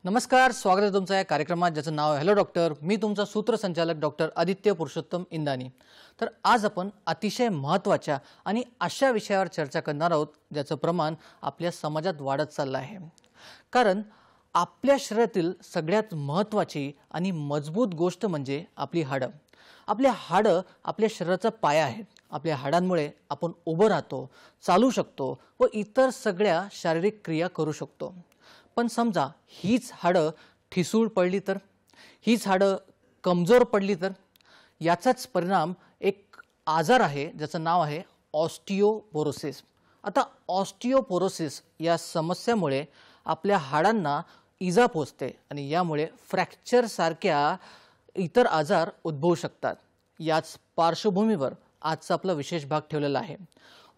नमस्कार, स्वागत आहे तुमचं या कार्यक्रमात ज्याचं नाव आहे हॅलो डॉक्टर. मी तुमचा सूत्रसंचालक डॉक्टर आदित्य पुरुषोत्तम इंदानी. तर आज आपण अतिशय महत्त्वाच्या आणि अशा विषयावर चर्चा करणार आहोत ज्याचं प्रमाण आपल्या समाजात वाढत चाललं आहे. कारण आपल्या शरीरातील सगळ्यात महत्त्वाची आणि मजबूत गोष्ट म्हणजे आपली हाडं. आपली हाडं आपल्या शरीराचा पाया आहेत. आपल्या हाडांमुळे आपण उभं राहतो, चालू शकतो व इतर सगळ्या शारीरिक क्रिया करू शकतो. पण समजा हीच हाडं ठिसूळ पडली तर, हीच हाडं कमजोर पडली तर याचाच परिणाम एक आजार आहे ज्याचं नाव आहे ऑस्टिओपोरोसिस. आता ऑस्टिओपोरोसिस या समस्येमुळे आपल्या हाडांना इजा पोचते आणि यामुळे फ्रॅक्चर सारख्या इतर आजार उद्भवू शकतात. याच पार्श्वभूमीवर आजचा आपला विशेष भाग ठेवलेला आहे.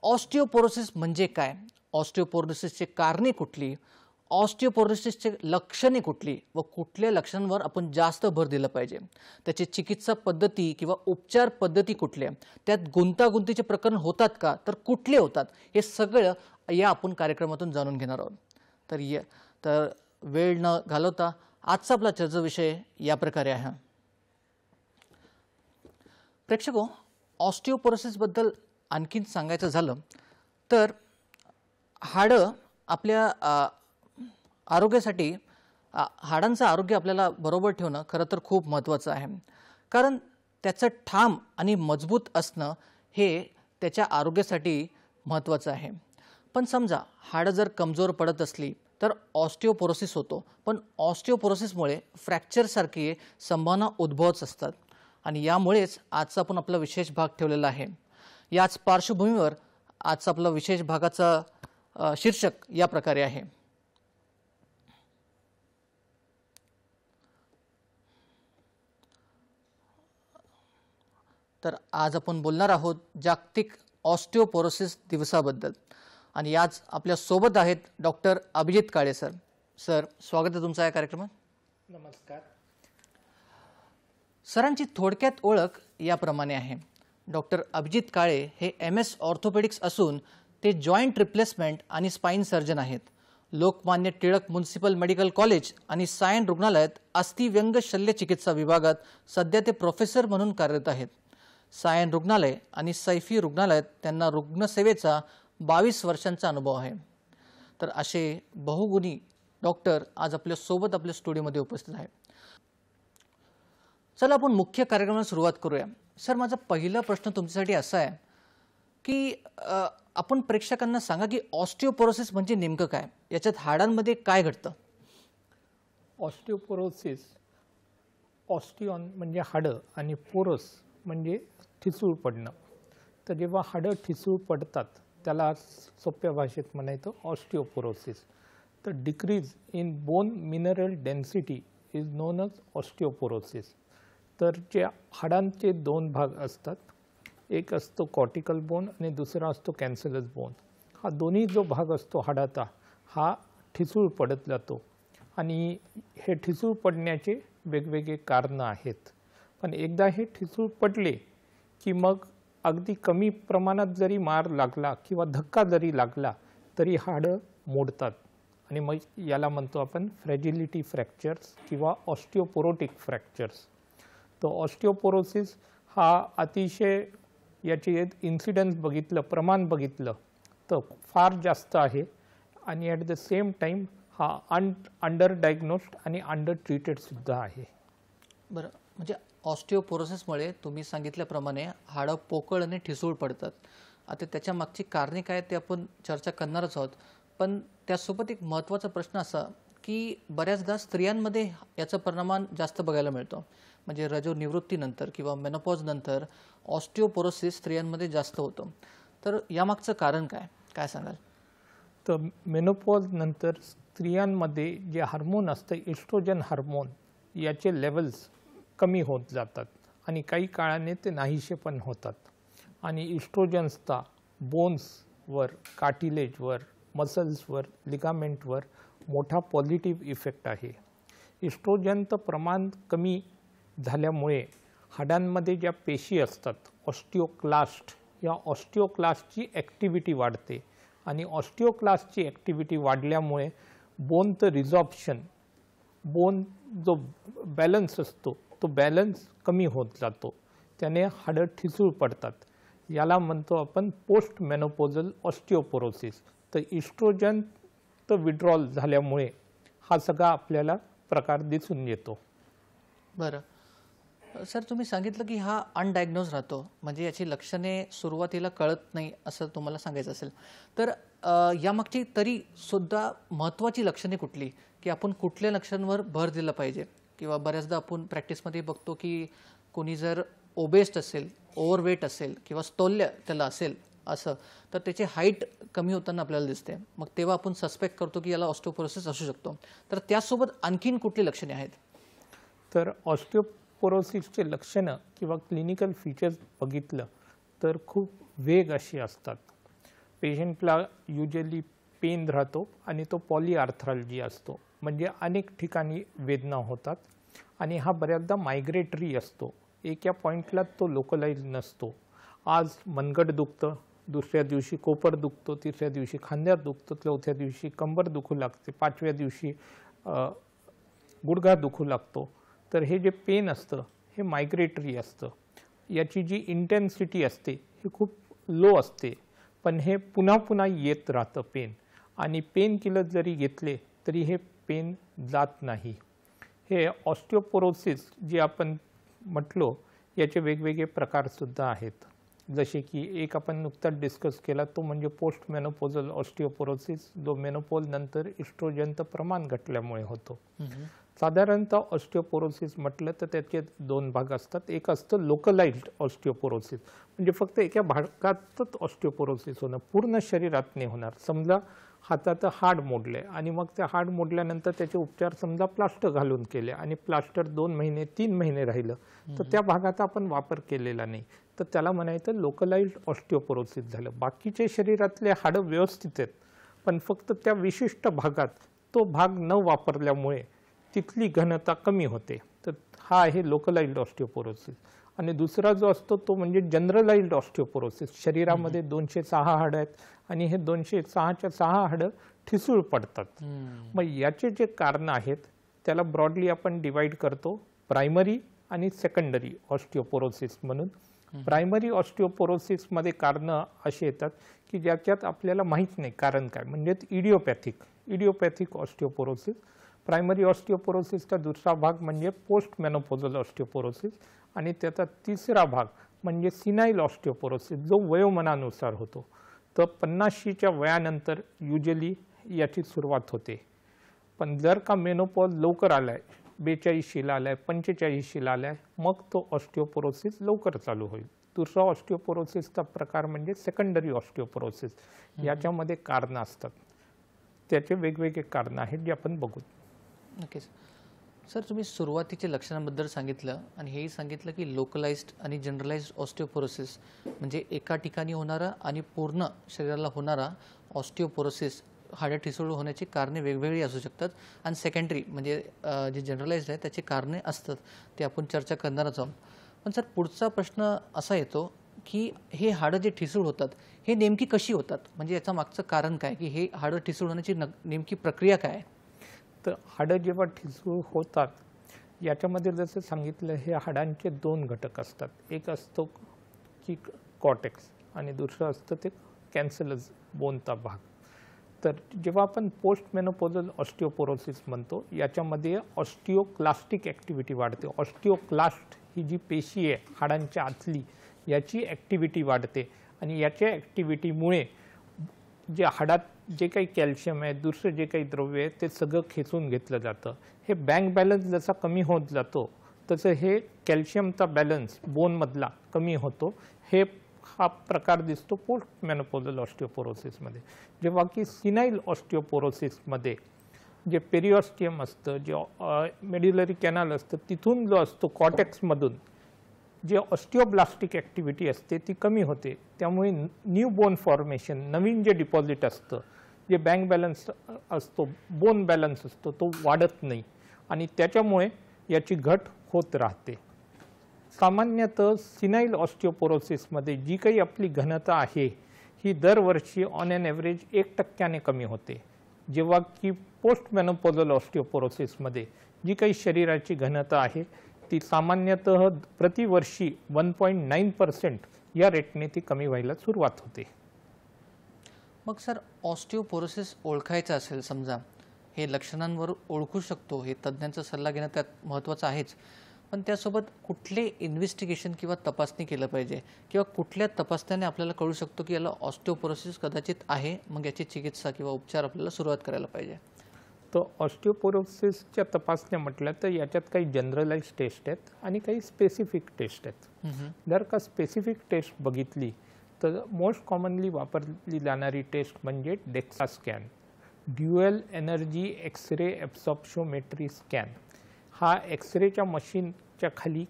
ऑस्टिओपोरोसिस म्हणजे काय, ऑस्टिओपोरोसिसची कारणे कुठली, ऑस्टिओपोरोसिसचे लक्षणे कुठली व कुठल्या लक्षणांवर आपण जास्त भर दिला पाहिजे, त्याची चिकित्सा पद्धती किंवा उपचार पद्धती कुठल्या, त्यात गुंतागुंतीचे प्रकरण होतात का, तर कुठले होतात, हे सगळं या आपण कार्यक्रमातून जाणून घेणार आहोत. तर वेळ न घालवता आजचा आपला चर्चा विषय या प्रकारे आहे. प्रेक्षको, ऑस्टिओपोरोसिसबद्दल आणखीन सांगायचं झालं तर हाडं आपल्या आरोग्यासाठी हाडांचं आरोग्य आपल्याला बरोबर ठेवणं खरं तर खूप महत्त्वाचं आहे. कारण त्याचं ठाम आणि मजबूत असणं हे त्याच्या आरोग्यासाठी महत्त्वाचं आहे. पण समजा हाडं जर कमजोर पडत असली तर ऑस्टिओपोरोसिस होतो. पण ऑस्टिओपोरोसिसमुळे फ्रॅक्चरसारखी संभावना उद्भवत असतात आणि यामुळेच आजचा आपण आपला विशेष भाग ठेवलेला आहे. याच पार्श्वभूमीवर आजचा आपला विशेष भागाचा शीर्षक या प्रकारे आहे. तर आज आपण बोलणार आहोत जागतिक ऑस्टिओपोरोसिस दिवसाबद्दल आणि आज आपल्या सोबत आहेत डॉक्टर अभिजित काळे सर. सर, स्वागत आहे तुमचं या कार्यक्रमात. नमस्कार. सरांची थोडक्यात ओळख याप्रमाणे आहे. डॉक्टर अभिजित काळे हे MS ऑर्थोपेडिक्स असून ते जॉईंट रिप्लेसमेंट आणि स्पाइन सर्जन आहेत. Lokmanya Tilak municipal medical college आणि सायन रुग्णालयात अस्थिव्यंग शल्यचिकित्सा विभागात सध्या ते प्रोफेसर म्हणून कार्यरत आहेत. सायन रुग्णालय आणि सैफी रुग्णालयात त्यांना रुग्णसेवेचा 22 वर्षांचा अनुभव आहे. तर असे बहुगुणी डॉक्टर आज आपल्या सोबत आपल्या स्टुडिओमध्ये उपस्थित आहेत. चला आपण मुख्य कार्यक्रमाला सुरुवात करूया. सर, माझा पहिला प्रश्न तुमच्यासाठी असा आहे की आपण प्रेक्षकांना सांगा की ऑस्टिओपोरोसिस म्हणजे नेमकं काय, याच्यात हाडांमध्ये काय घडतं. ऑस्टिओपोरोसिस, ऑस्टिओन म्हणजे हाडं आणि पोरोस म्हणजे ठिसूळ पडणं. तर जेव्हा हाडं ठिसूळ पडतात त्याला सोप्या भाषेत म्हणायचं ऑस्टिओपोरोसिस. तर decrease in bone mineral density is known as osteoporosis. तर जे हाडांचे दोन भाग असतात, एक असतो कॉर्टिकल बोन आणि दुसरा असतो कॅन्सलस बोन. हा दोन्ही जो भाग असतो हाडाचा हा ठिसूळ पडत जातो आणि हे ठिसूळ पडण्याचे वेगवेगळे कारणं आहेत. पण एकदा हे ठिसूळ पडले की मग अगदी कमी प्रमाणात जरी मार लागला किंवा धक्का जरी लागला तरी हाडं मोडतात आणि मग याला म्हणतो आपण फ्रॅजिलिटी फ्रॅक्चर्स किंवा ऑस्टिओपोरोटिक फ्रॅक्चर्स. तर ऑस्टिओपोरोसिस हा अतिशय याचे इन्सिडन्स बघितलं, प्रमाण बघितलं तर फार जास्त आहे आणि ॲट द सेम टाईम हा अंडर डायग्नोस्ड आणि अंडर ट्रीटेडसुद्धा आहे. बरं, म्हणजे ऑस्टिओपोरोसिसमुळे तुम्ही सांगितल्याप्रमाणे हाडं पोकळ आणि ठिसूळ पडतात. आता त्याच्या मागची कारणे काय ते आपण चर्चा करणारच आहोत. पण त्यासोबत एक महत्त्वाचा प्रश्न असा की बऱ्याचदा स्त्रियांमध्ये याचा परिणाम जास्त बघायला मिळतो. म्हणजे रजोनिवृत्तीनंतर किंवा मेनोपॉज नंतर ऑस्टिओपोरोसिस स्त्रियांमध्ये जास्त होतं. तर यामागचं कारण काय, काय सांगाल. तर मेनोपॉज नंतर स्त्रियांमध्ये जे हार्मोन असतं इस्ट्रोजन हार्मोन याचे लेवल्स कमी होत जातात आणि काही काळाने ते नाहीसे पण होतात आणि इस्ट्रोजन्सचा बोन्सवर, कार्टिलेजवर, मसल्सवर, लिगामेंटवर मोठा पॉझिटिव्ह इफेक्ट आहे. इस्ट्रोजनचं प्रमाण कमी झाल्यामुळे हाडांमध्ये ज्या पेशी असतात ऑस्टिओक्लास्ट, या ऑस्टिओक्लास्टची ॲक्टिव्हिटी वाढते आणि ऑस्टिओक्लास्टची ॲक्टिव्हिटी वाढल्यामुळे बोनचं रिझॉर्प्शन बोन जो बॅलन्स असतो तो बॅलन्स कमी होत जातो, त्याने हाडं ठिसूळ पडतात. याला म्हणतो आपण पोस्ट मेनोपॉझल ऑस्टिओपोरोसिस. तर इस्ट्रोजन तर विड्रॉल झाल्यामुळे हा सगळा आपल्याला प्रकार दिसून येतो. बरं सर, तुम्ही सांगितलं की हा अनडायग्नोज राहतो, म्हणजे याची लक्षणे सुरुवातीला कळत नाही असं तुम्हाला सांगायचं असेल तर यामागची तरी सुद्धा महत्त्वाची लक्षणे कुठली, की आपण कुठल्या लक्षणांवर भर दिला पाहिजे? किंवा बऱ्याचदा आपण प्रॅक्टिसमध्ये बघतो की कोणी जर ओबेस्ट असेल, ओव्हरवेट असेल किंवा स्थौल्य त्याला असेल असं, तर त्याची हाईट कमी होताना आपल्याला दिसते, मग तेव्हा आपण सस्पेक्ट करतो की याला ऑस्टिओपोरोसिस असू शकतो. तर त्यासोबत आणखीन कुठली लक्षणे आहेत? तर ऑस्टिओपोरोसिसचे लक्षणं किंवा क्लिनिकल फीचर्स बघितलं तर खूप वेग अशी असतात. पेशंटला युजली पेन राहतो आणि तो पॉलीआर्थ्राल्जी असतो, म्हणजे अनेक ठिकाणी वेदना होतात आणि हा बऱ्याचदा मायग्रेटरी असतो. एका पॉईंटला तो लोकलाइज नसतो. आज मनगट दुखतं, दुसऱ्या दिवशी कोपर दुखतो, तिसऱ्या दिवशी खांद्यात दुखतं, चौथ्या दिवशी कंबर दुखू लागते, पाचव्या दिवशी गुडघा दुखू लागतो. तर हे जे पेन असतं हे मायग्रेटरी असतं. याची जी इंटेन्सिटी असते ही खूप लो असते, पण हे पुन्हा पुन्हा येत राहतं पेन, आणि पेन किलर जरी घेतले तरी हे पेन जात नाही. हे ऑस्टिओपोरोसिस जे आपण म्हटलो याचे वेगवेगळे प्रकारसुद्धा आहेत. जसे की एक आपण नुकताच डिस्कस केला तो म्हणजे पोस्ट मेनोपॉझल ऑस्टिओपोरोसिस, जो मेनोपॉज नंतर इस्ट्रोजनचं प्रमाण घटल्यामुळे होतो. साधारणतः ऑस्टिओपोरोसिस म्हटलं तर त्याचे दोन भाग असतात. एक असतं लोकलाइज्ड ऑस्टिओपोरोसिस, म्हणजे फक्त एका भागातच ऑस्टिओपोरोसिस होणं, पूर्ण शरीरात नाही होणार. समजा हाताचं हाड मोडले आणि मग त्या हाड मोडल्यानंतर त्याचे उपचार समजा प्लास्टर घालून केले आणि प्लास्टर 2 महिने 3 महिने राहिलं तर त्या भागाचा आपण वापर केलेला नाही, तर त्याला म्हणायचं लोकलाइज्ड ऑस्टिओपोरोसिस झालं. बाकीचे शरीरातले हाडं व्यवस्थित आहेत, पण फक्त त्या विशिष्ट भागात तो भाग न वापरल्यामुळे तिथली घनता कमी होते, तर हा आहे लोकलाइज्ड ऑस्टिओपोरोसिस. आणि दुसरा जो असतो तो म्हणजे जनरलाइज्ड ऑस्टिओपोरोसिस. शरीरामध्ये 206 हाडं आहेत आणि हे 206च्या 6 हाडं ठिसूळ पडतात. मग याचे जे कारण आहेत त्याला ब्रॉडली आपण डिवाइड करतो प्रायमरी आणि सेकंडरी ऑस्टिओपोरोसिस म्हणून. प्रायमरी ऑस्टिओपोरोसिसमध्ये कारणं अशी येतात की ज्याच्यात आपल्याला माहीत नाही कारण काय, म्हणजे इडिओपॅथिक ऑस्टिओपोरोसिस. प्रायमरी ऑस्टिओपोरोसिसचा दुसरा भाग म्हणजे पोस्ट मेनोपॉझल ऑस्टिओपोरोसिस आणि त्याचा तिसरा भाग म्हणजे सिनाइल ऑस्टिओपोरोसिस, जो वयोमानानुसार होतो. तर 50च्या वयानंतर युजली याची सुरुवात होते, पण जर का मेनोपॉज लवकर आलाय, 42शीला आलाय, 45शीला आलाय, मग तो ऑस्टिओपोरोसिस लवकर चालू होईल. दुसरा ऑस्टिओपोरोसिसचा प्रकार म्हणजे सेकंडरी ऑस्टिओपोरोसिस. याच्यामध्ये कारणं असतात, त्याचे वेगवेगळे कारणं आहेत जे आपण बघू. नक्कीच सर, तुम्ही सुरुवातीच्या लक्षणांबद्दल सांगितलं आणि हेही सांगितलं की लोकलाइज्ड आणि जनरलाइज्ड ऑस्टिओपोरोसिस म्हणजे एका ठिकाणी होणारा आणि पूर्ण शरीराला होणारा ऑस्टिओपोरोसिस, हाडं ठिसूळ होण्याची कारणे वेगवेगळी असू शकतात. आणि सेकंडरी म्हणजे जे जनरलाइज्ड आहे त्याची कारणे असतात, ते आपण चर्चा करणारच आहोत. पण सर, पुढचा प्रश्न असा येतो की हे हाडं जे ठिसूळ होतात हे नेमकी कशी होतात, म्हणजे याचं मागचं कारण काय, की हे हाडं ठिसूळ होण्याची नेमकी प्रक्रिया काय? तर हाडं जेव्हा ठिसूळ होतात याच्यामध्ये जसं सांगितलं हे हाडांचे 2 घटक असतात. एक असतो की कॉर्टेक्स आणि दुसरं असतं ते कॅन्सलस बोनचा भाग. तर जेव्हा आपण पोस्ट मेनोपॉझल ऑस्टिओपोरोसिस म्हणतो याच्यामध्ये ऑस्टिओक्लास्टिक ॲक्टिव्हिटी वाढते. ऑस्टिओक्लास्ट ही जी पेशी आहे हाडांच्या आतली, याची ॲक्टिव्हिटी वाढते आणि याच्या ॲक्टिव्हिटीमुळे जे हाडात जे काही कॅल्शियम आहे, दुसरं जे काही द्रव्य आहे ते सगळं खेचून घेतलं जातं. हे बँक बॅलन्स जसा कमी होत जातो तसं हे कॅल्शियमचा बॅलन्स बोनमधला कमी होतो. हा प्रकार दिसतो पोस्ट मेनोपॉझल ऑस्टिओपोरोसिसमध्ये. जेव्हा की सिनाइल ऑस्टिओपोरोसिसमध्ये जे पेरिऑस्टियम असतं, जे मेड्युलरी कॅनल असतं, तिथून जो असतो कॉर्टेक्समधून जे ऑस्टिओब्लास्टिक ॲक्टिव्हिटी असते ती कमी होते. त्यामुळे न्यू बोन फॉर्मेशन, नवीन जे डिपॉझिट असतं, जे बँक बॅलन्स असतो, बोन बॅलन्स असतो, तो वाढत नाही आणि त्याच्यामुळे याची घट होत राहते. सामान्यतः सिनाइल ऑस्टिओपोरोसिसमध्ये जी काही आपली घनता आहे ही दरवर्षी ऑन ॲन ॲव्हरेज 1% कमी होते, जेव्हा की पोस्ट मेनोपॉझल ऑस्टिओपोरोसिसमध्ये जी काही शरीराची घनता आहे ती सामान्यतः प्रतिवर्षी 1.9% या रेटने ती कमी व्हायला सुरुवात होते. मग सर, ऑस्टिओपोरोसिस ओळखायचं असेल समजा, हे लक्षणांवर ओळखू शकतो, हे तज्ज्ञांचा सल्ला घेणं त्यात महत्त्वाचं आहेच, पण त्यासोबत कुठले इन्व्हेस्टिगेशन किंवा तपासणी केलं पाहिजे किंवा कुठल्या तपासण्याने आपल्याला कळू शकतो की याला ऑस्टिओपोरोसिस कदाचित आहे, मग याची चिकित्सा किंवा उपचार आपल्याला सुरुवात करायला पाहिजे? तर ऑस्टिओपोरोसिसच्या तपासण्या म्हटल्या तर याच्यात काही जनरलाइज टेस्ट आहेत आणि काही स्पेसिफिक टेस्ट आहेत. जर का स्पेसिफिक टेस्ट बघितली तर मोस्ट कॉमनली वापरली जाणारी टेस्ट म्हणजे DEXA scan, dual energy x-ray absorptiometry scan. हा एक्सरेच्या मशीनच्या खाली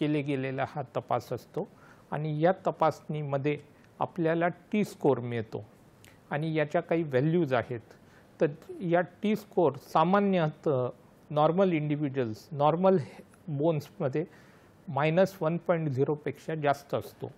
केले गेलेला हा तपास असतो आणि या तपासणीमध्ये आपल्याला टी स्कोर मिळतो आणि याच्या काही व्हॅल्यूज आहेत. तर या टी स्कोर सामान्यतः नॉर्मल इंडिव्हिज्युअल्स, नॉर्मल बोन्समध्ये -1.0 पेक्षा जास्त असतो.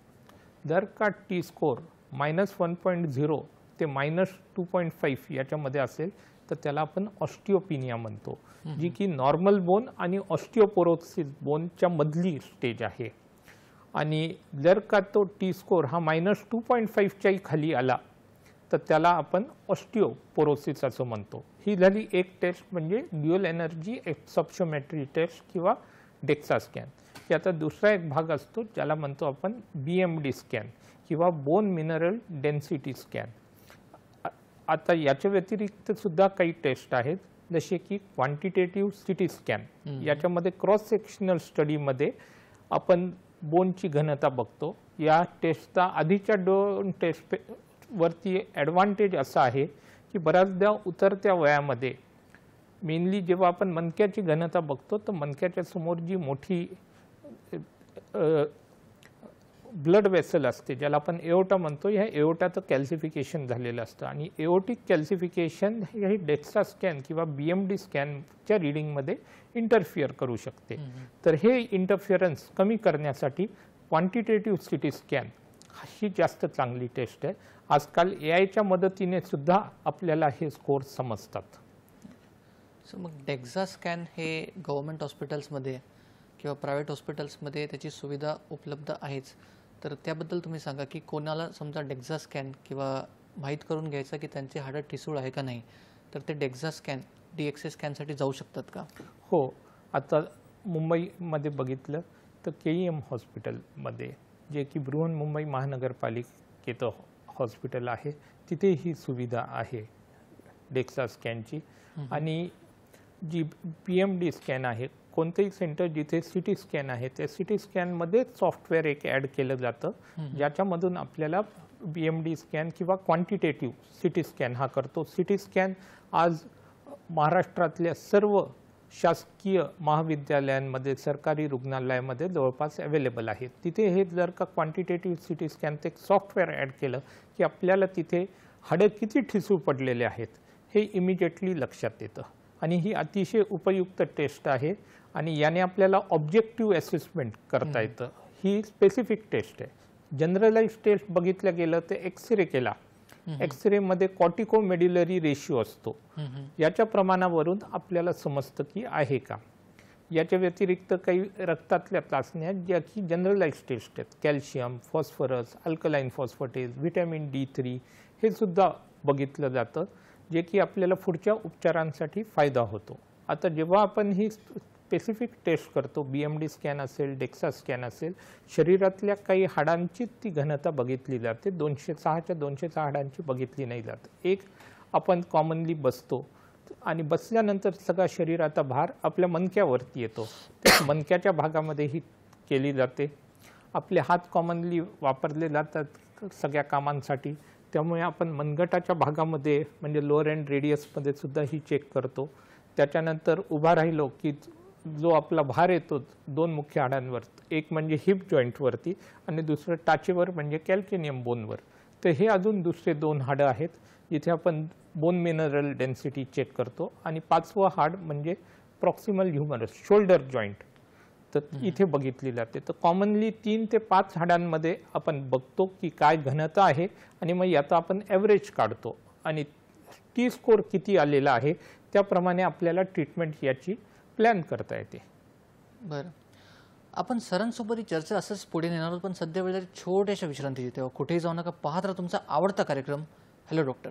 जर का टी स्कोर -1.0 ते -2.5 याच्यामध्ये असेल तर त्याला आपण ऑस्टिओपिनिया म्हणतो, जी की नॉर्मल बोन आणि ऑस्टिओपोरोसिस बोनच्या मधली स्टेज आहे. आणि जर का तो टी स्कोर हा -2.5च्याही खाली आला तर त्याला आपण ऑस्टिओपोरोसिस असं म्हणतो. ही झाली एक टेस्ट म्हणजे ड्युअल एनर्जी ॲब्सॉर्प्शोमेट्री टेस्ट किंवा डेक्सा स्कॅन. याचा दुसरा एक भाग असतो ज्याला म्हणतो आपण BMD स्कॅन किंवा बोन मिनरल डेन्सिटी स्कॅन. आता याच्या व्यतिरिक्त सुद्धा काही टेस्ट आहेत जसे की क्वांटिटेटिव्ह सिटी स्कॅन. याच्यामध्ये क्रॉस सेक्शनल स्टडीमध्ये आपण बोनची घनता बघतो. या टेस्टचा आधीच्या 2 टेस्ट वरती ॲडव्हान्टेज असा आहे की बऱ्याचदा उतरत्या वयामध्ये मेनली जेव्हा आपण मणक्याची घनता बघतो तर मणक्याच्या समोर जी मोठी ब्लड वेसल असते ज्याला आपण एओटा म्हणतो, ह्या एओटाचं कॅल्सिफिकेशन झालेलं असतं आणि एओटिक कॅल्सिफिकेशन हे डेक्सा स्कॅन किंवा BMD स्कॅनच्या रिडिंगमध्ये इंटरफिअर करू शकते. तर हे इंटरफिअरन्स कमी करण्यासाठी क्वांटिटेटिव्ह सिटी स्कॅन ही जास्त चांगली टेस्ट आहे. आजकाल AIच्या मदतीने सुद्धा आपल्याला हे स्कोर समजतात. सो मग डेक्सा स्कॅन हे गव्हर्नमेंट हॉस्पिटल्समध्ये किंवा प्रायव्हेट हॉस्पिटल्समध्ये त्याची सुविधा उपलब्ध आहेच, तर त्याबद्दल तुम्ही सांगा की कोणाला समजा डेक्सा स्कॅन किंवा माहीत करून घ्यायचं की त्यांचे हाडं ठिसूळ आहे का नाही, तर ते डेक्सा स्कॅन DXA स्कॅनसाठी जाऊ शकतात का? हो, आता मुंबईमध्ये बघितलं तर KEM हॉस्पिटलमध्ये, जे की बृहन्मुंबई महानगरपालिकेचं हॉस्पिटल आहे, तिथे ही सुविधा आहे डेक्सा स्कॅनची. आणि जी PMD स्कॅन आहे, कोणतेही सेंटर जिथे सिटी स्कॅन आहे त्या सिटी स्कॅनमध्ये सॉफ्टवेअर एक ॲड केलं जातं ज्याच्यामधून आपल्याला BMD स्कॅन किंवा क्वांटिटेटिव्ह सिटी स्कॅन हा करतो. सिटी स्कॅन आज महाराष्ट्रातल्या सर्व शासकीय महाविद्यालयांमध्ये, सरकारी रुग्णालयामध्ये जवळपास अवेलेबल आहे. तिथे हे जर का क्वांटिटेटिव्ह सिटी स्कॅनचं एक सॉफ्टवेअर ॲड केलं की आपल्याला तिथे हाडं किती ठिसूळ पडलेले आहेत हे इमिजिएटली लक्षात येतं आणि ही अतिशय उपयुक्त टेस्ट आहे आणि याने आपल्याला ऑब्जेक्टिव्ह असेसमेंट करता येतं. ही स्पेसिफिक टेस्ट आहे. जनरलाइज टेस्ट बघितलं गेलं तर एक्सरे केला, एक्सरेमध्ये कॉर्टिकोमेड्युलरी रेशिओ असतो, याच्या प्रमाणावरून आपल्याला समजतं की आहे का. याच्या व्यतिरिक्त काही रक्तातल्या चाचण्या ज्या की जनरलाइज टेस्ट आहेत, calcium, phosphorus, alkaline phosphatase, vitamin D3 हे सुद्धा बघितलं जातं, जे की आपल्याला पुढच्या उपचारांसाठी फायदा होतो. आता जेव्हा आपण ही स्पेसिफिक टेस्ट करतो, BMD स्कॅन असेल, डेक्सा स्कॅन असेल, शरीरातल्या काही हाडांची ती घनता बघितली जाते. 206च्या 206 हाडांची बघितली नाही जात. एक आपण कॉमनली बसतो आणि बसल्यानंतर सगळा शरीराचा भार आपल्या मणक्यावरती येतो, मणक्याच्या भागामध्ये ही केली जाते. आपले हात कॉमनली वापरले जातात सगळ्या कामांसाठी, त्यामुळे आपण मनगटाच्या भागामध्ये म्हणजे लोअर एंड रेडियसमध्ये सुद्धा ही चेक करतो. त्याच्यानंतर उभा राहिलो की जो आपला भार येतो 2 मुख्य हाडांवर, एक म्हणजे हिप जॉईंटवरती आणि दुसरं टाचेवर म्हणजे कॅल्केनियम बोनवर. तर हे अजून दुसरे 2 हाडं आहेत जिथे आपण बोन मिनरल डेन्सिटी चेक करतो. आणि 5वं हाड म्हणजे प्रॉक्सिमल ह्युमरस शोल्डर जॉईंट, तर इथे बघितली जाते. तर कॉमनली 3 ते 5 हाडांमध्ये आपण बघतो की काय घनता आहे आणि मग याचा आपण ॲव्हरेज काढतो आणि टी स्कोर किती आलेला आहे त्याप्रमाणे आपल्याला ट्रीटमेंट याची प्लॅन करता येते. बरं, आपण सरांसोबत ही चर्चा असंच पुढे नेणार आहोत, पण सध्या वेळ छोट्याशा विश्रांतीची. तेव्हा कुठेही जाऊ नका, पाहत राहा तुमचा आवडता कार्यक्रम हॅलो डॉक्टर.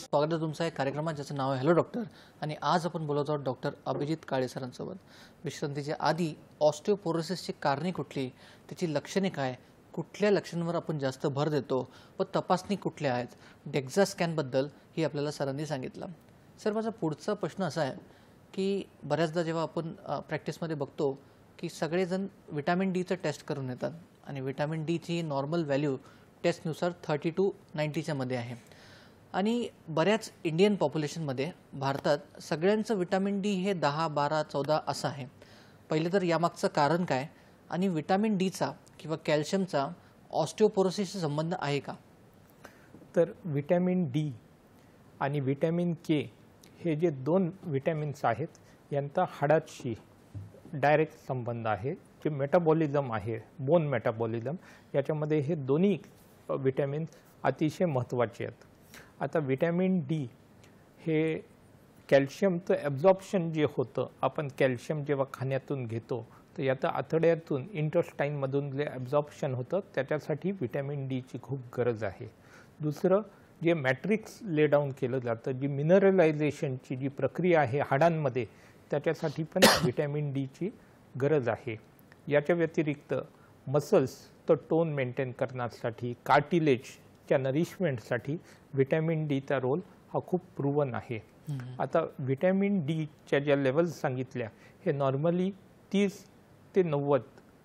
स्वागत आहे तुमचं एक कार्यक्रमात ज्याचं नाव आहे हॅलो डॉक्टर, आणि आज आपण बोलत आहोत डॉक्टर अभिजित काळे सरांसोबत. विश्रांतीच्या आधी ऑस्टिओपोरोसिसची कारणे कुठली, त्याची लक्षणे काय, कुठल्या लक्षणांवर आपण जास्त भर देतो व तपासणी कुठल्या आहेत, डेक्झा स्कॅनबद्दल ही आपल्याला सरांनी सांगितलं. सर, माझा पुढचा प्रश्न असा आहे की बऱ्याचदा जेव्हा आपण प्रॅक्टिसमध्ये बघतो की सगळेजण विटॅमिन डीचं टेस्ट करून येतात आणि विटॅमिन डीची नॉर्मल व्हॅल्यू टेस्टनुसार 30 to 90च्या मध्ये आहे, आणि बऱ्याच इंडियन पॉप्युलेशनमध्ये भारतात सगळ्यांचं विटॅमिन डी हे 10, 12, 14 असं आहे. पहिलं तर यामागचं कारण काय, आणि विटॅमिन डीचा किंवा कॅल्शियमचा ऑस्टिओपोरोसिसशी संबंध आहे का? तर विटॅमिन डी आणि विटॅमिन के हे जे 2 विटॅमिन्स आहेत यांचा हाडाशी डायरेक्ट संबंध आहे. जे मेटाबॉलिझम आहे, बोन मेटाबॉलिझम, याच्यामध्ये हे दोन्ही विटॅमिन्स अतिशय महत्त्वाचे आहेत. आता विटॅमिन डी हे कॅल्शियमचं ॲब्झॉर्प्शन जे होतं, आपण कॅल्शियम जेव्हा खाण्यातून घेतो तर याचं आतड्यातून इंटेस्टाईनमधून जे ॲब्झॉर्प्शन होतं त्याच्यासाठी विटॅमिन डीची खूप गरज आहे. दुसरं, जे मॅट्रिक्स ले डाऊन केलं जातं, जी मिनरलायझेशनची जी प्रक्रिया आहे हाडांमध्ये, त्याच्यासाठी पण विटॅमिन डीची गरज आहे. याच्या व्यतिरिक्त मसल्सचं टोन मेंटेन करण्यासाठी, कार्टिलेजच्या नरिशमेंटसाठी विटॅमिन डीचा रोल हा खूप प्रूव्हन आहे. आता विटॅमिन डीच्या ज्या लेवल्स सांगितल्या हे नॉर्मली 30 ते 90,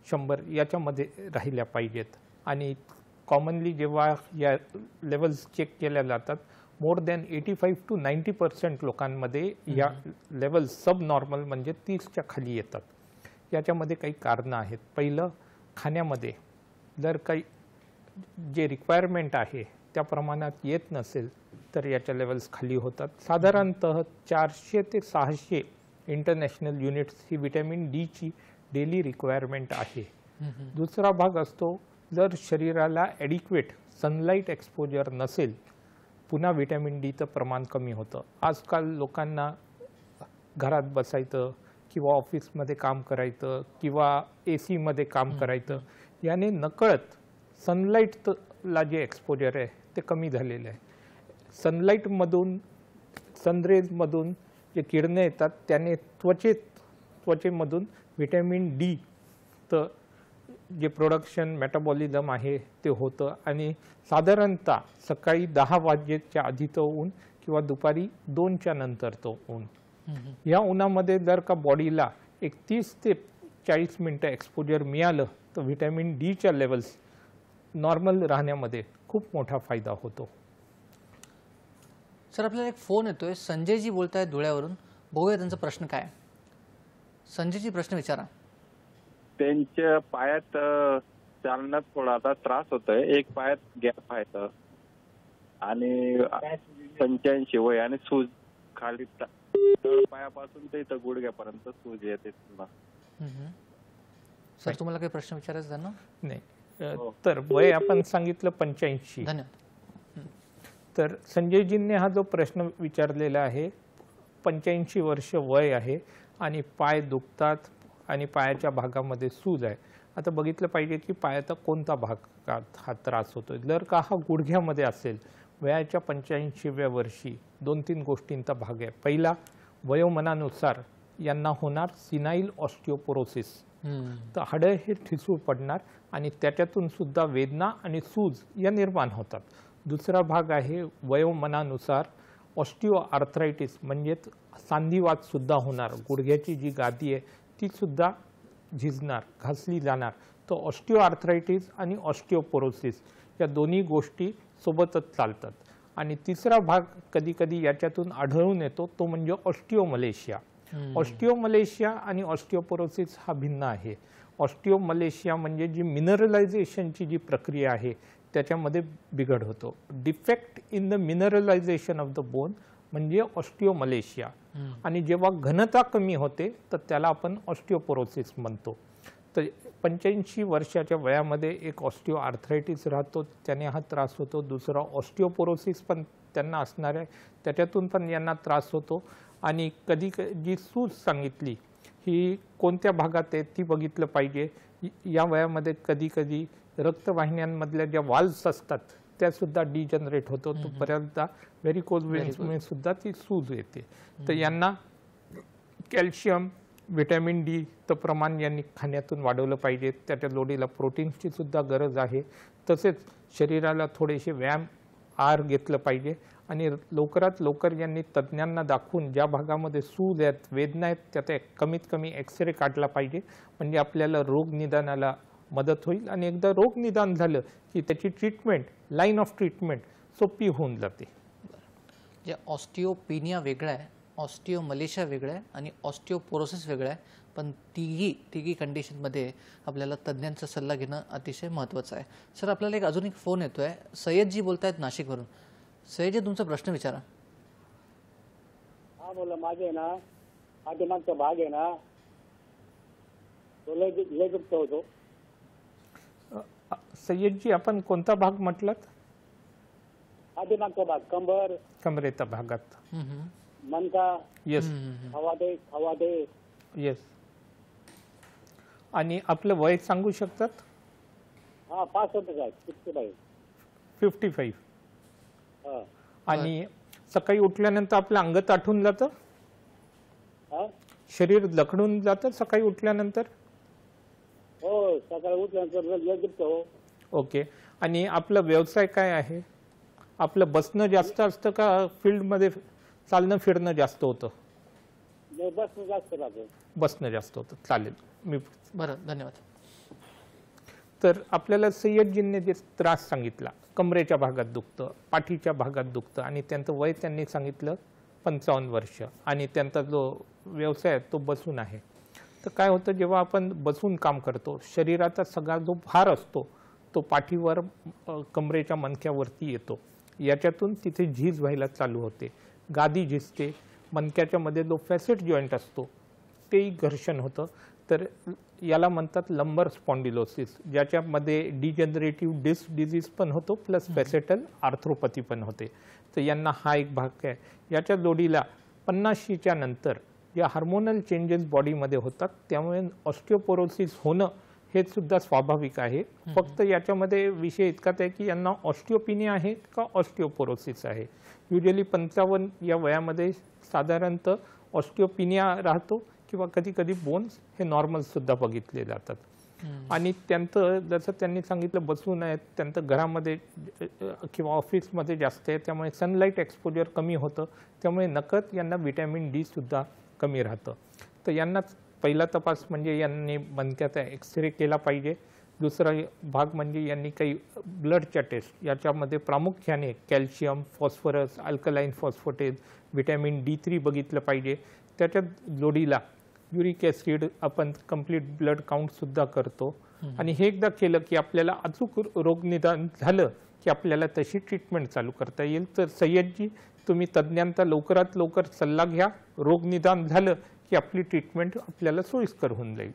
100 याच्यामध्ये राहिल्या पाहिजेत, आणि कॉमनली जेव्हा या लेवल्स चेक केल्या जातात मोर दॅन 85 to 90% लोकांमध्ये या लेवल्स सब नॉर्मल म्हणजे 30च्या खाली येतात. याच्यामध्ये काही कारणं आहेत. पहिलं, खाण्यामध्ये जर काही जे रिक्वायरमेंट आहे त्या प्रमाणात येत नसेल तर याच्या लेवल्स खाली होतात. साधारणतः 400 ते 600 इंटरनॅशनल युनिट्स ही विटॅमिन डीची डेली रिक्वायरमेंट आहे. दुसरा भाग असतो, जर शरीराला ॲडिक्वेट सनलाईट एक्सपोजर नसेल, पुन्हा विटॅमिन डीचं प्रमाण कमी होतं. आजकाल लोकांना घरात बसायचं किंवा ऑफिसमध्ये काम करायचं किंवा AC मध्ये काम करायचं, याने नकळत सनलाईटला जे एक्सपोजर आहे ते कमी झालेलं आहे. सनलाईटमधून, सनरेजमधून जे किरणे येतात त्याने त्वचेमधून विटॅमिन डीचं जे प्रोडक्शन मेटाबॉलिझम आहे ते होतं, आणि साधारणतः सकाळी 10 वाजेच्या आधीचं ऊन किंवा दुपारी 2च्या नंतरचं ऊन, या उन्हामध्ये जर का बॉडीला एक 30 ते 40 मिनटं एक्सपोजर मिळालं तर विटॅमिन डीच्या लेवल्स नॉर्मल राहण्यामध्ये खूप मोठा फायदा होतो. सर, आपल्याला एक फोन येतोय, संजयजी बोलतायत धुळ्यावरून. बघूया त्यांचा प्रश्न काय. संजयजी, प्रश्न विचारा. त्यांच्या पायात चालण्यात थोडासा त्रास होतोय. एक पायात गॅप आहे आणि 85 वय, आणि सूज खाली पायापासून ते इथं गुडघ्यापर्यंत सूज येते. सर, तुम्हाला काही प्रश्न विचारायचा त्यांना? नाही, तर वय आपण सांगितलं 85. धन्यवाद. तर संजयजींनी हा जो प्रश्न विचारलेला आहे, 85 वर्ष वय आहे आणि पाय दुखतात आणि पायाच्या भागामध्ये सूज आहे. आता बघितलं पाहिजे की पायाचा कोणता भागात हा त्रास होतोय. जर का हा गुडघ्यामध्ये असेल, वयाच्या 85व्या वर्षी 2-3 गोष्टींचा भाग आहे. पहिला, वयोमानानुसार यांना होणार सिनाईल ऑस्टिओपोरोसिस, तर हाडं हे ठिसूळ पडणार आणि त्याच्यातून सुद्धा वेदना आणि सूज या निर्माण होतात. दुसरा भाग आहे, वयोमानानुसार ऑस्टिओ आर्थरायटिस म्हणजेच सांधिवात सुद्धा होणार. गुडघ्याची जी गादी आहे ती सुद्धा झिजणार, घासली जाणार. तर ऑस्टिओ आर्थरायटिस आणि ऑस्टिओपोरोसिस या दोन्ही गोष्टी सोबतच चालतात. आणि तिसरा भाग कधी कधी याच्यातून आढळून येतो तो म्हणजे ऑस्टिओमलेशिया. ऑस्टिओमलेशिया आणि ऑस्टिओपोरोसिस हा भिन्न आहे. ऑस्टिओमलेशिया म्हणजे जी मिनरलायझेशनची जी प्रक्रिया आहे त्याच्यामध्ये बिघड होतो. Defect in the mineralisation of the bone म्हणजे ऑस्टिओमलेशिया, आणि जेव्हा घनता कमी होते तर त्याला आपण ऑस्टिओपोरोसिस म्हणतो. तर 85 वर्षाच्या वयामध्ये एक ऑस्टिओ आर्थरायटिस राहतो, त्याने हा त्रास होतो. दुसरा ऑस्टिओपोरोसिस पण त्यांना असणार आहे, त्याच्यातून पण यांना त्रास होतो. आणि कधी जी सूज सांगितली ही कोणत्या भागात आहे ती बघितलं पाहिजे. या वयामध्ये कधी कधी रक्तवाहिन्यांमधल्या ज्या वाल्व्स असतात त्यासुद्धा डिजनरेट होतो. तो बऱ्याचदा व्हेरिकोज वेन्समुळे सुद्धा ती सूज येते. तर यांना कॅल्शियम, व्हिटॅमिन डी चं प्रमाण यांनी खाण्यातून वाढवलं पाहिजे. त्याच्या जोडीला प्रोटीन्सची सुद्धा गरज आहे. तसेच शरीराला थोडेसे व्यायाम आहार घेतलं पाहिजे. आणि लवकरात लवकर यांनी तज्ज्ञांना दाखवून ज्या भागामध्ये सूज आहेत, वेदना आहेत, त्याचा कमीत कमी एक्सरे काढला पाहिजे. म्हणजे आपल्याला रोग निदानाला मदत होईल. आणि एकदा रोग निदान झालं की त्याची ट्रीटमेंट, लाईन ऑफ ट्रीटमेंट सोपी होऊन जाते. जे ऑस्टिओपिनिया वेगळा आहे, ऑस्टिओमलेशिया वेगळा आहे आणि ऑस्टिओपोरोसिस वेगळा आहे, पण तिघी कंडिशनमध्ये आपल्याला तज्ज्ञांचा सल्ला घेणं अतिशय महत्त्वाचं आहे. सर, आपल्याला अजून एक फोन येतो आहे. सय्यदजी बोलत आहेत नाशिकवरून. सय्यदजी, तुमचा प्रश्न विचारा. हा बोला. माझे ना पाठीमागचा भाग आहे ना तो लय दुखत होतो. सय्यदजी, आपण कोणता भाग म्हटलात? पाठीमागचा भाग, कंबर, कमरेच्या भागात. मनका, येस खवादे. येस. आणि आपलं वय सांगू शकतात? हा, 65 आहे. 55. हा. आणि सकाळी उठल्यानंतर आपलं अंग ताठून जातं, हा? शरीर लखडून जातं सकाळी उठल्यानंतर? हो, सकाळी उठल्यानंतर लय दुखतो. ओके. आणि आपला व्यवसाय काय आहे? आपलं बसणं जास्त असतं का फील्डमध्ये चालणं फिरणं जास्त होतं? बस जास्त राहतो. बसणं जास्त होतं. चालेल. बरं, धन्यवाद. तर आपल्याला सय्यदजींनी जे त्रास सांगितला, कमरेच्या भागात दुखतं, पाठीच्या भागात दुखतं, आणि त्यांचं वय त्यांनी सांगितलं 55 वर्ष, आणि त्यांचा जो व्यवसाय आहे तो बसून आहे. तर काय होतं, जेव्हा आपण बसून काम करतो, शरीराचा सगळा जो भार असतो तो पाठीवर, कमरेच्या मणक्यावरती येतो. याच्यातून तिथे झीज व्हायला चालू होते, गादी झिजते. मणक्याच्या मध्ये जो फॅसेट जॉईंट असतो तेही घर्षण होतं. तर याला म्हणतात लंबर स्पॉन्डिलोसिस, ज्याच्यामध्ये डिजनरेटिव्ह डिस्क डिजीज पण होतो, प्लस फॅसेटल आर्थ्रोपॅथी पण होते. तर यांना हा एक भाग आहे. याच्या जोडीला 50च्या नंतर या हार्मोनल चेंजेस बॉडीमध्ये होतात, त्यामुळे ऑस्टिओपोरोसिस होणं हे सुद्धा स्वाभाविक आहे. फक्त याच्यामध्ये विषय इतकाच आहे की यांना ऑस्टिओपिनिया आहे का ऑस्टिओपोरोसिस आहे. युजली 55 या वयामध्ये साधारणतः ऑस्टिओपिनिया राहतो, किंवा कधी कधी बोन्स हे नॉर्मल सुद्धा बघितले जातात. आणि त्यांचं जसं त्यांनी सांगितलं बसून आहेत, त्यांचं घरामध्ये किंवा ऑफिसमध्ये जास्त आहे, त्यामुळे सनलाईट एक्सपोजर कमी होतं, त्यामुळे नकळत यांना व्हिटॅमिन डी सुद्धा कमी राहतं. तर यांना पहिला तपास म्हणजे यांनी मणक्याचा एक्सरे केला पाहिजे. दुसरा भाग म्हणजे यांनी काही ब्लडच्या टेस्ट, याच्यामध्ये प्रामुख्याने calcium, phosphorus, alkaline phosphatase, vitamin D3 बघितलं पाहिजे. त्याच्या जोडीला युरिक ॲसिड, आपण कंप्लीट ब्लड काउंटसुद्धा करतो. आणि हे एकदा केलं की आपल्याला अचूक रोगनिदान झालं की आपल्याला तशी ट्रीटमेंट चालू करता येईल. तर सय्यदजी, तुम्ही तज्ज्ञांचा लवकरात लवकर सल्ला घ्या. रोगनिदान झालं की आपली ट्रीटमेंट आपल्याला सोयीस्कर होऊन जाईल.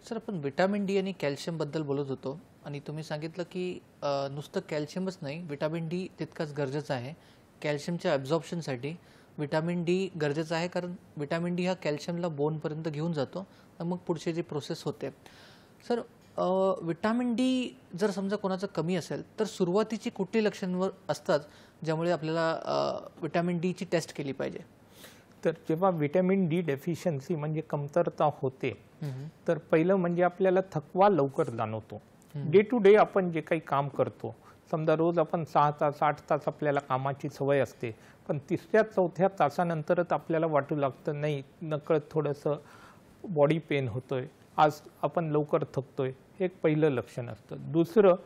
सर, आपण व्हिटॅमिन डी आणि कॅल्शियमबद्दल बोलत होतो, आणि तुम्ही सांगितलं की नुसतं कॅल्शियमच नाही, व्हिटॅमिन डी तितकाच गरजेचं आहे. कॅल्शियमच्या ॲब्झॉर्प्शनसाठी व्हिटॅमिन डी गरजेचं आहे, कारण व्हिटॅमिन डी हा कॅल्शियमला बोनपर्यंत घेऊन जातो, आणि मग पुढची जी प्रोसेस होते. सर, व्हिटॅमिन डी जर समजा कोणाचं कमी असेल तर सुरुवातीची कुठली लक्षणं असतात ज्यामुळे आपल्याला व्हिटॅमिन डीची टेस्ट केली पाहिजे? तर जेव्हा व्हिटॅमिन डी डेफिशियन्सी म्हणजे कमतरता होते, तर पहिलं म्हणजे आपल्याला थकवा लवकर जाणवतो. डे टू डे आपण जे काही काम करतो, समजा रोज आपण 6 तास 8 तास आपल्याला कामाची सवय असते, पण 3-4 तासानंतरच आपल्याला वाटू लागतं नाही, नकळत थोडंसं बॉडी पेन होतोय, आज आपण लवकर थकतोय, हे एक पहिलं लक्षण असतं. दुसरं,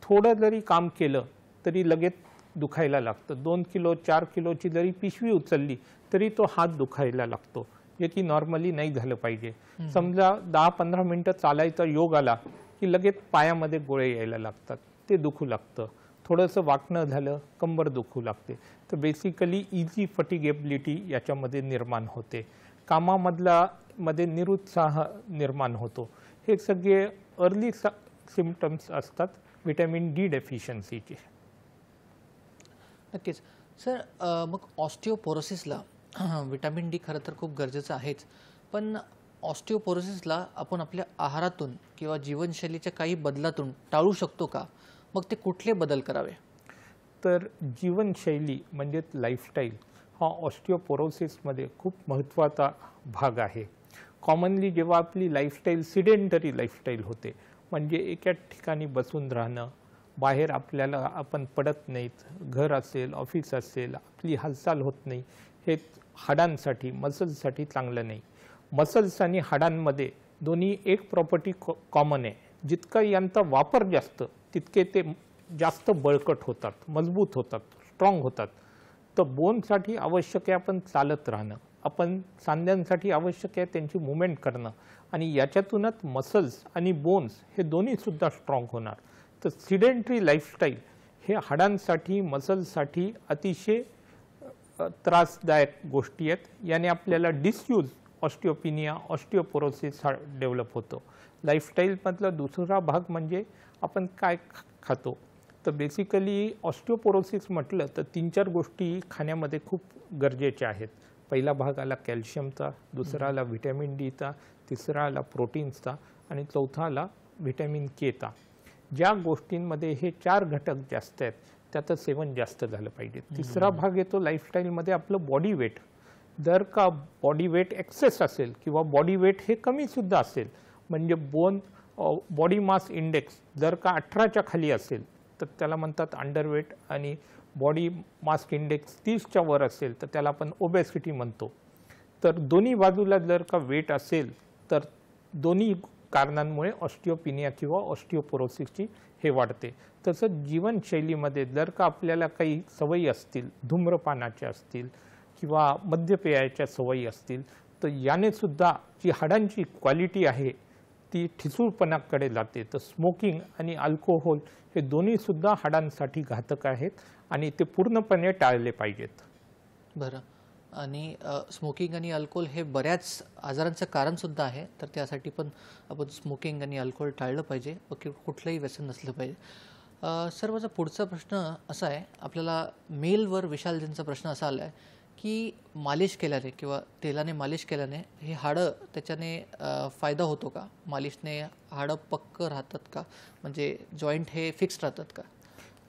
थोडं जरी काम केलं तरी लगेच दुखायला लागतं. 2 किलो 4 किलोची जरी पिशवी उचलली तरी तो हात दुखायला लागतो, जे की नॉर्मली नाही झालं पाहिजे. समजा 10-15 मिनिटं चालायचा योग आला की लगेच पायामध्ये गोळे यायला लागतात, ते दुखू लागतं. थोडंसं वाकणं झालं, कंबर दुखू लागते. तर बेसिकली इझी फटिगेबिलिटी याच्यामध्ये निर्माण होते. कामामध्ये निरुत्साह निर्माण होतो. हे सगळे अर्ली सिम्पटम्स असतात व्हिटॅमिन डी डेफिशियन्सीचे. नक्कीच सर. मग ऑस्टिओपोरोसिसला विटॅमिन डी खरं तर खूप गरजेचं आहेच, पण ऑस्टिओपोरोसिसला आपण आपल्या आहारातून किंवा जीवनशैलीच्या काही बदलातून टाळू शकतो का? मग ते कुठले बदल करावे? तर जीवनशैली म्हणजे लाईफस्टाईल हा ऑस्टिओपोरोसिसमध्ये खूप महत्त्वाचा भाग आहे. कॉमनली जेव्हा आपली लाईफस्टाईल सिडेंटरी लाईफस्टाईल होते, म्हणजे एका ठिकाणी बसून राहणं, बाहेर आपण पडत नाहीत, घर असेल ऑफिस असेल, आपली हालचाल होत नाही, हे हाडांसाठी मसल्ससाठी चांगलं नाही. मसल्स आणि हाडांमध्ये दोन्ही एक प्रॉपर्टी कॉमन आहे. जितका यांचा वापर जास्त तितके ते जास्त बळकट होतात, मजबूत होतात, स्ट्रॉंग होतात. तर बोनसाठी आवश्यक आहे आपण चालत राहणं, आपण सांध्यांसाठी आवश्यक आहे त्यांची मुवमेंट करणं, आणि याच्यातूनच मसल्स आणि बोन्स हे दोन्हीसुद्धा स्ट्रॉंग होणार. तर सिडेंटरी लाईफस्टाईल हे हाडांसाठी मसल्ससाठी अतिशय त्रासदायक गोष्टी आहेत. याने आपल्याला डिसयूज ऑस्टिओपिनिया ऑस्टिओपोरोसिस हा डेव्हलप होतो. लाईफस्टाईलमधला दुसरा भाग म्हणजे आपण काय खातो. तर बेसिकली ऑस्टिओपोरोसिस म्हटलं तर 3-4 गोष्टी खाण्यामध्ये खूप गरजेच्या आहेत. पहिला भाग आला कॅल्शियमचा, दुसरा आला व्हिटॅमिन डीचा, तिसरा आला प्रोटीन्सचा, आणि चौथा आला व्हिटॅमिन केचा. ज्या गोष्टींमध्ये हे 4 घटक जास्त आहेत त्याचं सेवन जास्त झालं पाहिजे. तिसरा भाग येतो लाईफस्टाईलमध्ये आपलं बॉडी वेट. जर का बॉडी वेट एक्सेस असेल किंवा बॉडी वेट हे कमीसुद्धा असेल, म्हणजे बॉडी मास इंडेक्स जर का 18च्या खाली असेल तर त्याला म्हणतात अंडरवेट, आणि बॉडी मास इंडेक्स 30च्या वर असेल तर त्याला आपण ओबेसिटी म्हणतो. तर दोन्ही बाजूला जर का वेट असेल तर दोन्ही कारणांमुळे ऑस्टिओपिनिया किंवा ऑस्टिओपोरोसिसची हे वाढते. तसंच जीवनशैलीमध्ये जर का आपल्याला काही सवयी असतील, धूम्रपानाच्या असतील किंवा मद्यपेयाच्या सवयी असतील, तर याने सुद्धा जी हाडांची क्वालिटी आहे ती ठिसूळपणाकडे जाते. तर स्मोकिंग आणि अल्कोहोल हे दोन्हीसुद्धा हाडांसाठी घातक आहेत आणि ते पूर्णपणे टाळले पाहिजेत. बरं. आणि स्मोकिंग आणि अल्कोहोल हे बऱ्याच आजारांचं कारणसुद्धा आहे, तर त्यासाठी पण आपण स्मोकिंग आणि अल्कोहोल टाळलं पाहिजे, कुठलंही व्यसन नसलं पाहिजे. सर, माझा पुढचा प्रश्न असा आहे, आपल्याला मेलवर विशालजींचा प्रश्न असा आला आहे की मालिश केल्याने किंवा तेलाने मालिश केल्याने हे हाडं त्याच्याने फायदा होतो का? मालिशने हाडं पक्क राहतात का? म्हणजे जॉईंट हे फिक्स राहतात का?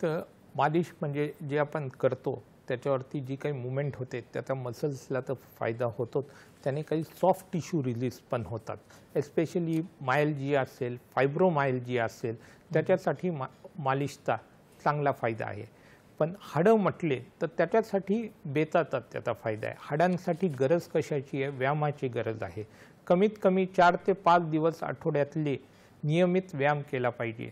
तर मालिश म्हणजे जे आपण करतो त्याच्यावरती जी काही मुवमेंट होते त्याचा मसल्सला तर फायदा होतोच, त्याने काही सॉफ्ट टिश्यू रिलीज पण होतात. एस्पेशली मायल्जिया असेल, फायब्रोमायल्जिया असेल, त्याच्यासाठी मालिशचा चांगला फायदा आहे. पण हाडं म्हटले तर त्याच्यासाठी बेताचा त्याचा फायदा आहे. हाडांसाठी गरज कशाची आहे? व्यायामाची गरज आहे. कमीत कमी 4 ते 5 दिवस आठवड्यातले नियमित व्यायाम केला पाहिजे.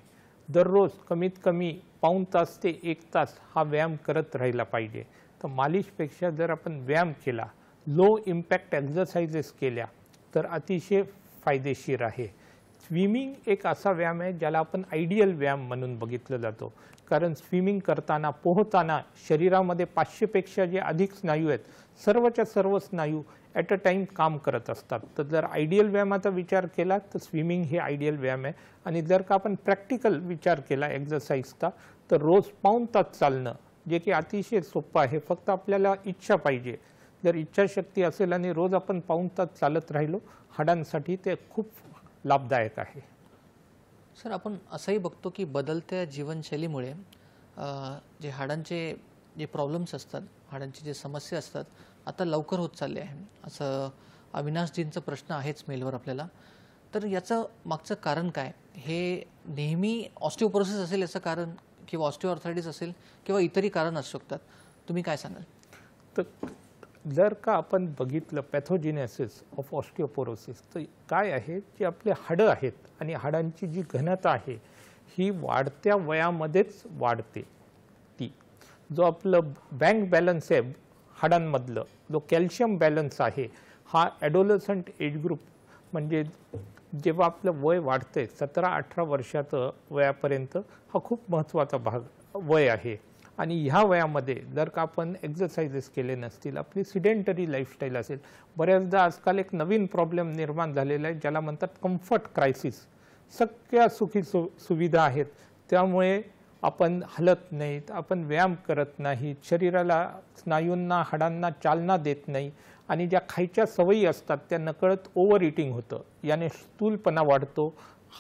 दररोज कमीत कमी पाऊण तास ते 1 तास हा व्यायाम करत राहिला पाहिजे. तर मालिशपेक्षा जर आपण व्यायाम केला, लो इम्पॅक्ट एक्झरसाइजेस केल्या तर अतिशय फायदेशीर आहे. स्विमिंग एक असा व्यायाम आहे ज्याला आपण आयडियल व्यायाम म्हणून बघितलं जातो, कारण स्विमिंग करताना पोहताना शरीरामध्ये 500पेक्षा जे अधिक स्नायू आहेत, सर्वच्या सर्व स्नायू ॲट अ टाईम काम करत असतात. तर जर आयडियल व्यायामाचा विचार केला तर स्विमिंग हे आयडियल व्यायाम आहे. आणि जर का आपण प्रॅक्टिकल विचार केला एक्झरसाइजचा तर रोज पाऊण तास चालणं, जे की अतिशय सोपं आहे, फक्त आपल्याला इच्छा पाहिजे. जर इच्छाशक्ती असेल आणि रोज आपण पाऊण तास चालत राहिलो, हाडांसाठी ते खूप लाभदायक आहे. सर, आपण असंही बघतो की बदलत्या जीवनशैलीमुळे जे हाडांचे जे प्रॉब्लेम्स असतात, हाडांची जे समस्या असतात, आता लवकर होत चालले आहे, असं अविनाशजींचा प्रश्न आहेच मेलवर आपल्याला. तर याचं मागचं कारण काय? हे नेहमी ऑस्टिओपोरोसिस असेल याचं कारण, किंवा ऑस्टिओआर्थरायटिस असेल, किंवा इतरही कारण असू शकतात, तुम्ही काय सांगाल? तर जर का आपण बघितलं पॅथोजिनेसिस ऑफ ऑस्टिओपोरोसिस, तर काय आहे, जे आपले हाडं आहेत आणि हाडांची जी घनता आहे ही वाढत्या वयामध्येच वाढते. ती जो आपलं बँक बॅलन्स आहे हाडांमधलं, जो कॅल्शियम बॅलन्स आहे, हा ॲडोलसंट एज ग्रुप म्हणजे जेव्हा आपलं वय वाढतंय 17-18 वर्षाचं वयापर्यंत, हा खूप महत्त्वाचा वय आहे. आणि ह्या वयामध्ये जर का आपण एक्झरसाइजेस केले नसतील, आपली सिडेंटरी लाईफस्टाईल असेल, बऱ्याचदा आजकाल एक नवीन प्रॉब्लेम निर्माण झालेला आहे ज्याला म्हणतात कम्फर्ट क्रायसिस. सगळ्या सुखी सुविधा आहेत. त्यामुळे आपण हलत नाहीत, आपण व्यायाम करत नाहीत, शरीराला स्नायूंना हाडांना चालना देत नाही आणि ज्या खायच्या सवयी असतात त्या नकळत ओव्हर इटिंग होतं. याने स्थूलपणा वाढतो,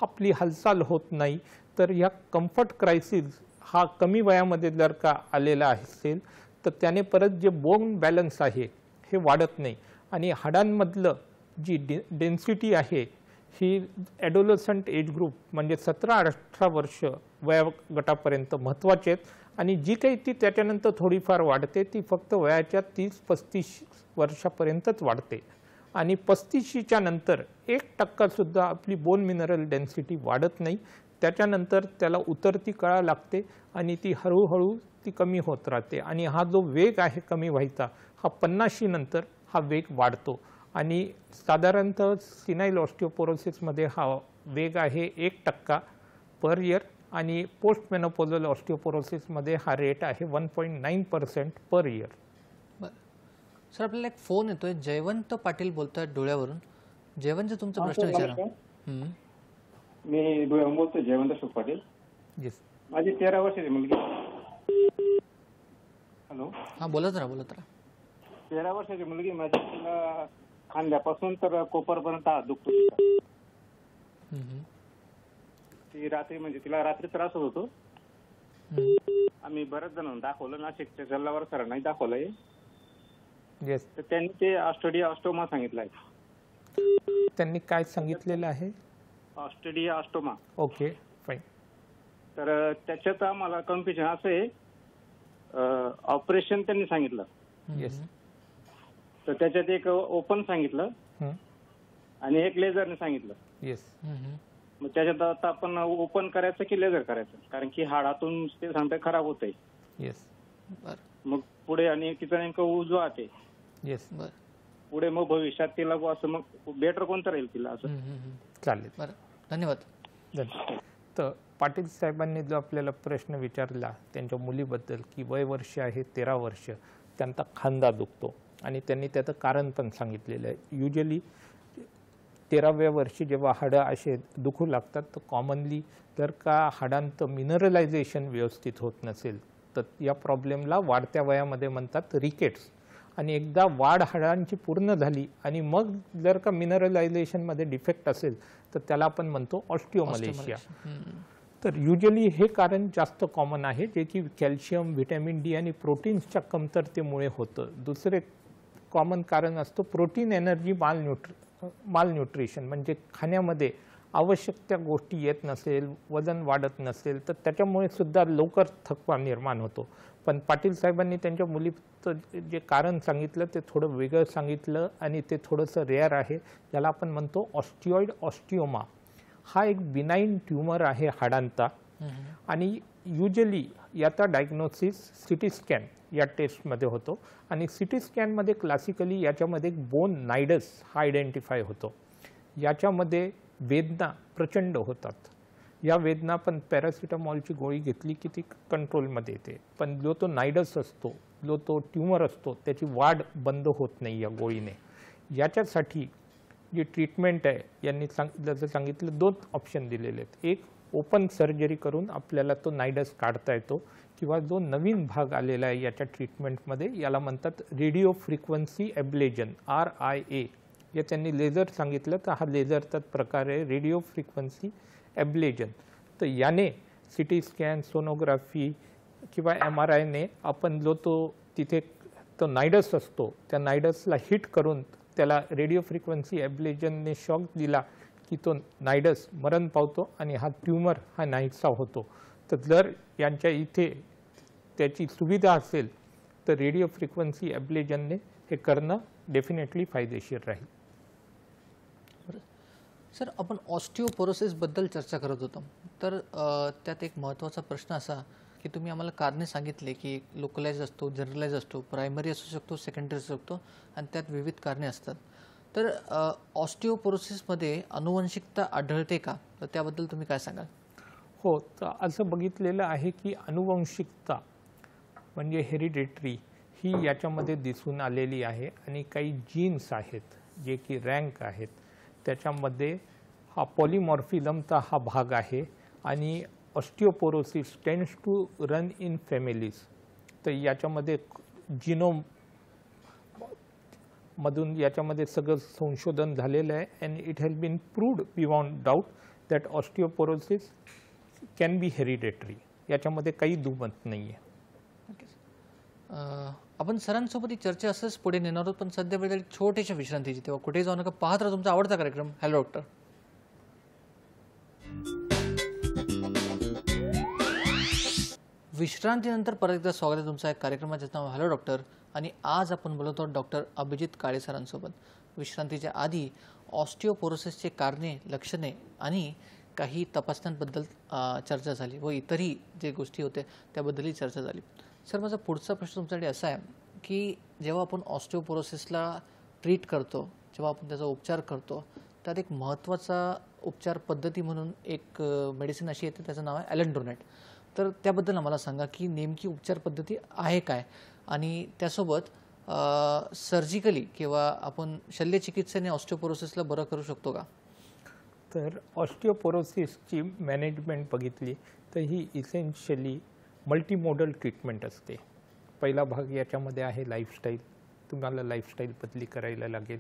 आपली हालचाल होत नाही. तर ह्या कम्फर्ट क्रायसिस हा कमी वयामध्ये जर का आलेला असेल तर त्याने परत जे बोन बॅलन्स आहे हे वाढत नाही आणि हाडांमधलं जी डेन्सिटी आहे ही ॲडोलसंट एज ग्रुप म्हणजे 17-18 वर्ष वयोगटापर्यंत महत्त्वाचे आहेत आणि जी काही ती त्याच्यानंतर थोडीफार वाढते ती फक्त वयाच्या 30-35 वर्षापर्यंतच वाढते आणि 35च्या नंतर 1% सुद्धा आपली बोन मिनरल डेन्सिटी वाढत नाही. त्याच्यानंतर त्याला उतरती कळा लागते आणि ती हळूहळू ती कमी होत राहते आणि हा जो वेग आहे कमी व्हायचा हा 50 नंतर हा वेग वाढतो आणि साधारणतः सिनाईल ऑस्टिओपोरोसिसमध्ये हा वेग आहे 1% पर इयर आणि पोस्ट मेनोपॉझल ऑस्टिओपोरोसिसमध्ये हा रेट आहे 1.9% पर इयर. बरं सर, आपल्याला एक फोन येतोय. जयवंत पाटील बोलतोय डोळ्यावरून. जयवंत, तुमचा प्रश्न विचारा. मी डोळ्यावरून बोलतोय, जयवंत अशोक पाटील. येस. माझी 13 वर्षाची मुलगी. हॅलो. हां, बोलत राहा. 13 वर्षाची मुलगी माझी. तिला खांद्यापासून तर कोपरपर्यंत हात दुखतो. ती रात्री म्हणजे तिला रात्री त्रास होत होतो. आम्ही बरेच जण दाखवलं, नाशिकच्या जल्लावर सरांनाही दाखवलंय. येस. तर त्यांनी ते ऑस्टोमा सांगितलंय. त्यांनी काय सांगितलेलं आहे? ऑस्टोमा. Okay, fine. तर त्याच्यात आम्हाला कन्फ्युजन असं आहे, ऑपरेशन त्यांनी सांगितलं. येस. तर त्याच्यात एक ओपन सांगितलं आणि एक लेझरने सांगितलं. येस. मग त्याच्यात आता आपण ओपन करायचं की लेझर करायचं, कारण की हाडातून ते सांगते खराब होत आहे. येस. मग पुढे आणि तिचं नेमकं उजवा आहे. येस. पुढे मग भविष्यात तिला असं मग बेटर कोणतं राहील तिला असं. चालेल. बरं, धन्यवाद. तर पाटील साहेबांनी जो आपल्याला प्रश्न विचारला त्यांच्या मुलीबद्दल की वय वर्ष आहे 13 वर्ष, त्यांचा खांदा दुखतो आणि त्यांनी त्याचं कारण पण सांगितलेलं आहे. युजली 13व्या वर्षी जेव्हा हाडं असे दुखू लागतात तर कॉमनली जर का हाडांचं मिनरलायझेशन व्यवस्थित होत नसेल तर या प्रॉब्लेमला वाढत्या वयामध्ये म्हणतात रिकेट्स. आणि एकदा वाढ हाडांची पूर्ण झाली आणि मग जर का मिनरलायझेशनमध्ये डिफेक्ट असेल तर त्याला आपण म्हणतो ऑस्टिओमलेशिया. तर युजली हे कारण जास्त कॉमन आहे, जे की कॅल्शियम, व्हिटॅमिन डी आणि प्रोटीन्सच्या कमतरतेमुळे होतं. दुसरे कॉमन कारण असतो प्रोटीन एनर्जी मालन्यूट्रिशन, म्हणजे खाण्यामध्ये आवश्यक त्या गोष्टी येत नसेल, वजन वाढत नसेल तर त्याच्यामुळे सुद्धा लवकर थकवा निर्माण होतो. पण पाटील साहेबांनी त्यांच्या मुलीचं जे कारण सांगितलं ते थोडं वेगळं सांगितलं आणि ते थोडंसं रेअर आहे, ज्याला आपण म्हणतो ऑस्टिओइड ऑस्टिओमा. हा एक बिनाईन ट्यूमर आहे हाडांचा आणि युजली याचा डायग्नोसिस सिटी स्कॅन या टेस्टमध्ये होतो आणि सिटी स्कॅनमध्ये क्लासिकली याच्यामध्ये बोन नायडस हा आयडेंटिफाय होतो. याच्यामध्ये वेदना प्रचंड होतात. या वेदना पण पॅरासिटामॉलची गोळी घेतली की ती कंट्रोलमध्ये येते, पण जो तो नायडस असतो, जो तो ट्यूमर असतो, त्याची वाढ बंद होत नाही या गोळीने. याच्यासाठी जी ट्रीटमेंट आहे यांनी जसं सांगितलं 2 ऑप्शन दिलेले आहेत. एक, ओपन सर्जरी करून आपल्याला तो नायडस काढता येतो किंवा जो नवीन भाग आलेला आहे याच्या ट्रीटमेंटमध्ये याला म्हणतात रेडिओ फ्रिक्वेन्सी ॲब्लेजन, RIA. या त्यांनी लेझर सांगितलं तर हा लेझरचाच प्रकार आहे, रेडिओ फ्रिक्वेन्सी ॲब्लेजन. तर याने सिटी स्कॅन, सोनोग्राफी किंवा MRIने आपण जो तो तिथे तो नायडस असतो त्या नायडसला हिट करून त्याला रेडिओ फ्रिक्वेन्सी ॲब्लेजनने शॉक दिला की तो नायडस मरण पावतो आणि हा ट्यूमर हा नाहीसा होतो. तर जर यांच्या इथे त्याची सुविधा असेल तर रेडिओ फ्रिक्वेन्सी ॲब्लेजनने हे करणं डेफिनेटली फायदेशीर राहील. सर, आपण ऑस्टिओपोरोसिसबद्दल चर्चा करत होतो. तर त्यात एक महत्त्वाचा प्रश्न असा की तुम्ही आम्हाला कारणे सांगितले की लोकलाइज असतो, जनरलाइज असतो, प्रायमरी असू शकतो, सेकंडरी असू शकतो आणि त्यात विविध कारणे असतात. तर ऑस्टिओपोरोसिसमध्ये अनुवंशिकता आढळते का? तर त्याबद्दल तुम्ही काय सांगाल? हो, तर असं बघितलेलं आहे की अनुवंशिकता म्हणजे हेरिडेटरी ही याच्यामध्ये दिसून आलेली आहे आणि काही जीन्स आहेत जे की रँक आहेत त्याच्यामध्ये हा पॉलिमॉर्फिझमचा हा भाग आहे आणि osteoporosis tends to run in families. तर याच्यामध्ये जिनोम मधून याच्यामध्ये सगळं संशोधन झालेलं आहे and it has been proved beyond doubt that osteoporosis can be hereditary. याच्यामध्ये काही दुमत नाही आहे. आपण सरांसोबत ही चर्चा असंच पुढे नेणार आहोत, पण सध्या वेळेला एक छोटीशी विश्रांतीची. तेव्हा कुठेही जाऊ नका, पाहत राहा तुमचा आवडता कार्यक्रम हॅलो डॉक्टर. विश्रांतीनंतर परत एकदा स्वागत आहे तुमचं. एक कार्यक्रमाचं नाव हॅलो डॉक्टर आणि आज आपण बोलत आहोत डॉक्टर अभिजित काळे सरांसोबत. विश्रांतीच्या आधी ऑस्टिओपोरोसिसचे कारणे, लक्षणे आणि काही तपासण्यांबद्दल चर्चा झाली व इतरही जे गोष्टी होत्या त्याबद्दलही चर्चा झाली. सर, माझा पुढचा प्रश्न तुमच्याकडे असा आहे की जेव्हा आपण ऑस्टिओपोरोसिसला ट्रीट करतो, जेव्हा आपण त्याचा उपचार करतो, त्यात एक महत्त्वाचा उपचार पद्धती म्हणून एक मेडिसिन अशी येते, त्याचं नाव आहे ॲलेंड्रोनेट. तर त्याबद्दल आम्हाला सांगा की नेमकी उपचार पद्धती आहे काय आणि त्यासोबत सर्जिकली किंवा आपण शल्यचिकित्सेने ऑस्टिओपोरोसिसला बरं करू शकतो का? तर ऑस्टिओपोरोसिसची मॅनेजमेंट बघितली तर ही इसेन्शियली मल्टीमोडल ट्रीटमेंट असते. पहिला भाग याच्यामध्ये आहे लाईफस्टाईल. तुम्हाला लाईफस्टाईल बदली करायला लागेल.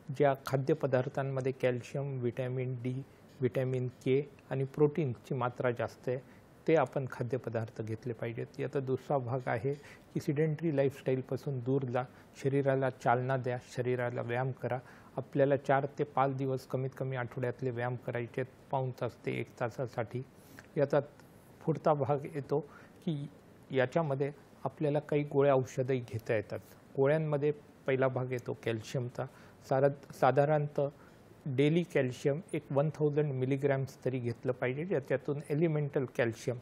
ज्या खाद्यपदार्थांमध्ये calcium, vitamin D, vitamin K आणि प्रोटीनची मात्रा जास्त आहे ते आपण खाद्यपदार्थ घेतले पाहिजेत. याचा दुसरा भाग आहे की सिडेंटरी लाईफस्टाईलपासून दूर जा, शरीराला चालना द्या, शरीराला व्यायाम करा. आपल्याला 4 ते 5 दिवस कमीत कमी आठवड्यातले व्यायाम करायचे, पाऊण तास ते 1 तासासाठी. याचा पुढचा भाग येतो की याच्यामध्ये आपल्याला काही गोळ्या औषधंही घेता येतात. गोळ्यांमध्ये पहिला भाग येतो कॅल्शियमचा. साधारणतः डेली कॅल्शियम एक 1000 मिलीग्रॅम्स तरी घेतलं पाहिजे, ज्याच्यातून एलिमेंटल कॅल्शियम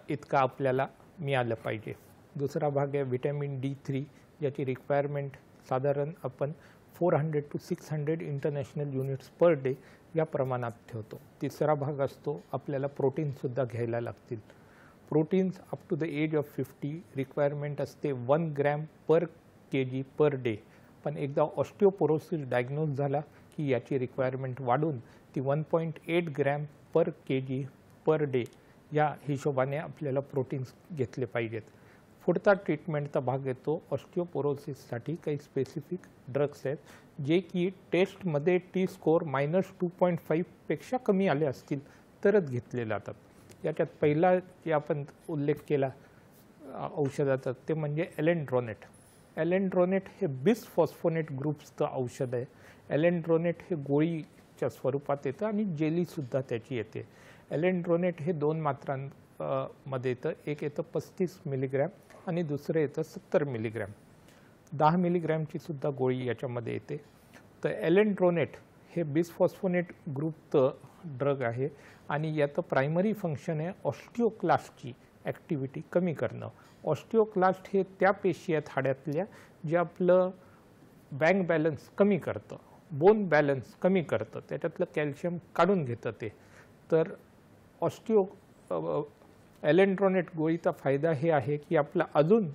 इतका आपल्याला मिळालं पाहिजे. दुसरा भाग आहे व्हिटॅमिन D3, ज्याची रिक्वायरमेंट साधारण आपण 400 to 600 international units per day या प्रमाणात ठेवतो. तिसरा भाग असतो आपल्याला प्रोटीनसुद्धा घ्यायला लागतील. Proteins up to the age of 50 requirement असते 1 gram per kg per day. पण एकदा ऑस्टिओपोरोसिस डायग्नोज झाला की याची रिक्वायरमेंट वाढून ती 1.8 gram per kg per day या हिशोबाने आपल्याला प्रोटीन्स घेतले पाहिजेत. पुढचा ट्रीटमेंटचा भाग येतो ऑस्टिओपोरोसिससाठी काही स्पेसिफिक ड्रग्स आहेत जे की टेस्टमध्ये टी स्कोअर -2.5 पेक्षा कमी आले असतील तरच घेतले जातात. याच्यात पहिला जे आपण उल्लेख केला औषधाचा ते म्हणजे ॲलेंड्रोनेट. ॲलेंड्रोनेट हे बिसफॉस्फोनेट ग्रुप्सचं औषध आहे. ॲलेंड्रोनेट हे गोळीच्या स्वरूपात येतं आणि जेलीसुद्धा त्याची येते. ॲलेंड्रोनेट हे 2 मात्रांमध्ये येतं. एक येतं 35 मिलीग्रॅम आणि दुसरं येतं 70 मिलीग्रॅम. 10 मिलीग्रॅमची सुद्धा गोळी याच्यामध्ये येते. तर ॲलेंड्रोनेट हे बिसफॉस्फोनेट ग्रुपचं ड्रग आहे आणि याचं प्रायमरी फंक्शन आहे ऑस्टिओक्लास्टची ॲक्टिव्हिटी कमी करणं. ऑस्टिओक्लास्ट हे त्या पेशी आहेत हाड्यातल्या जे आपलं बँक बॅलन्स कमी करतं, बोन बॅलन्स कमी करतं, त्याच्यातलं कॅल्शियम काढून घेतं ते. तर ॲलेंड्रोनेट गोळीचा फायदा हे आहे की आपला अजून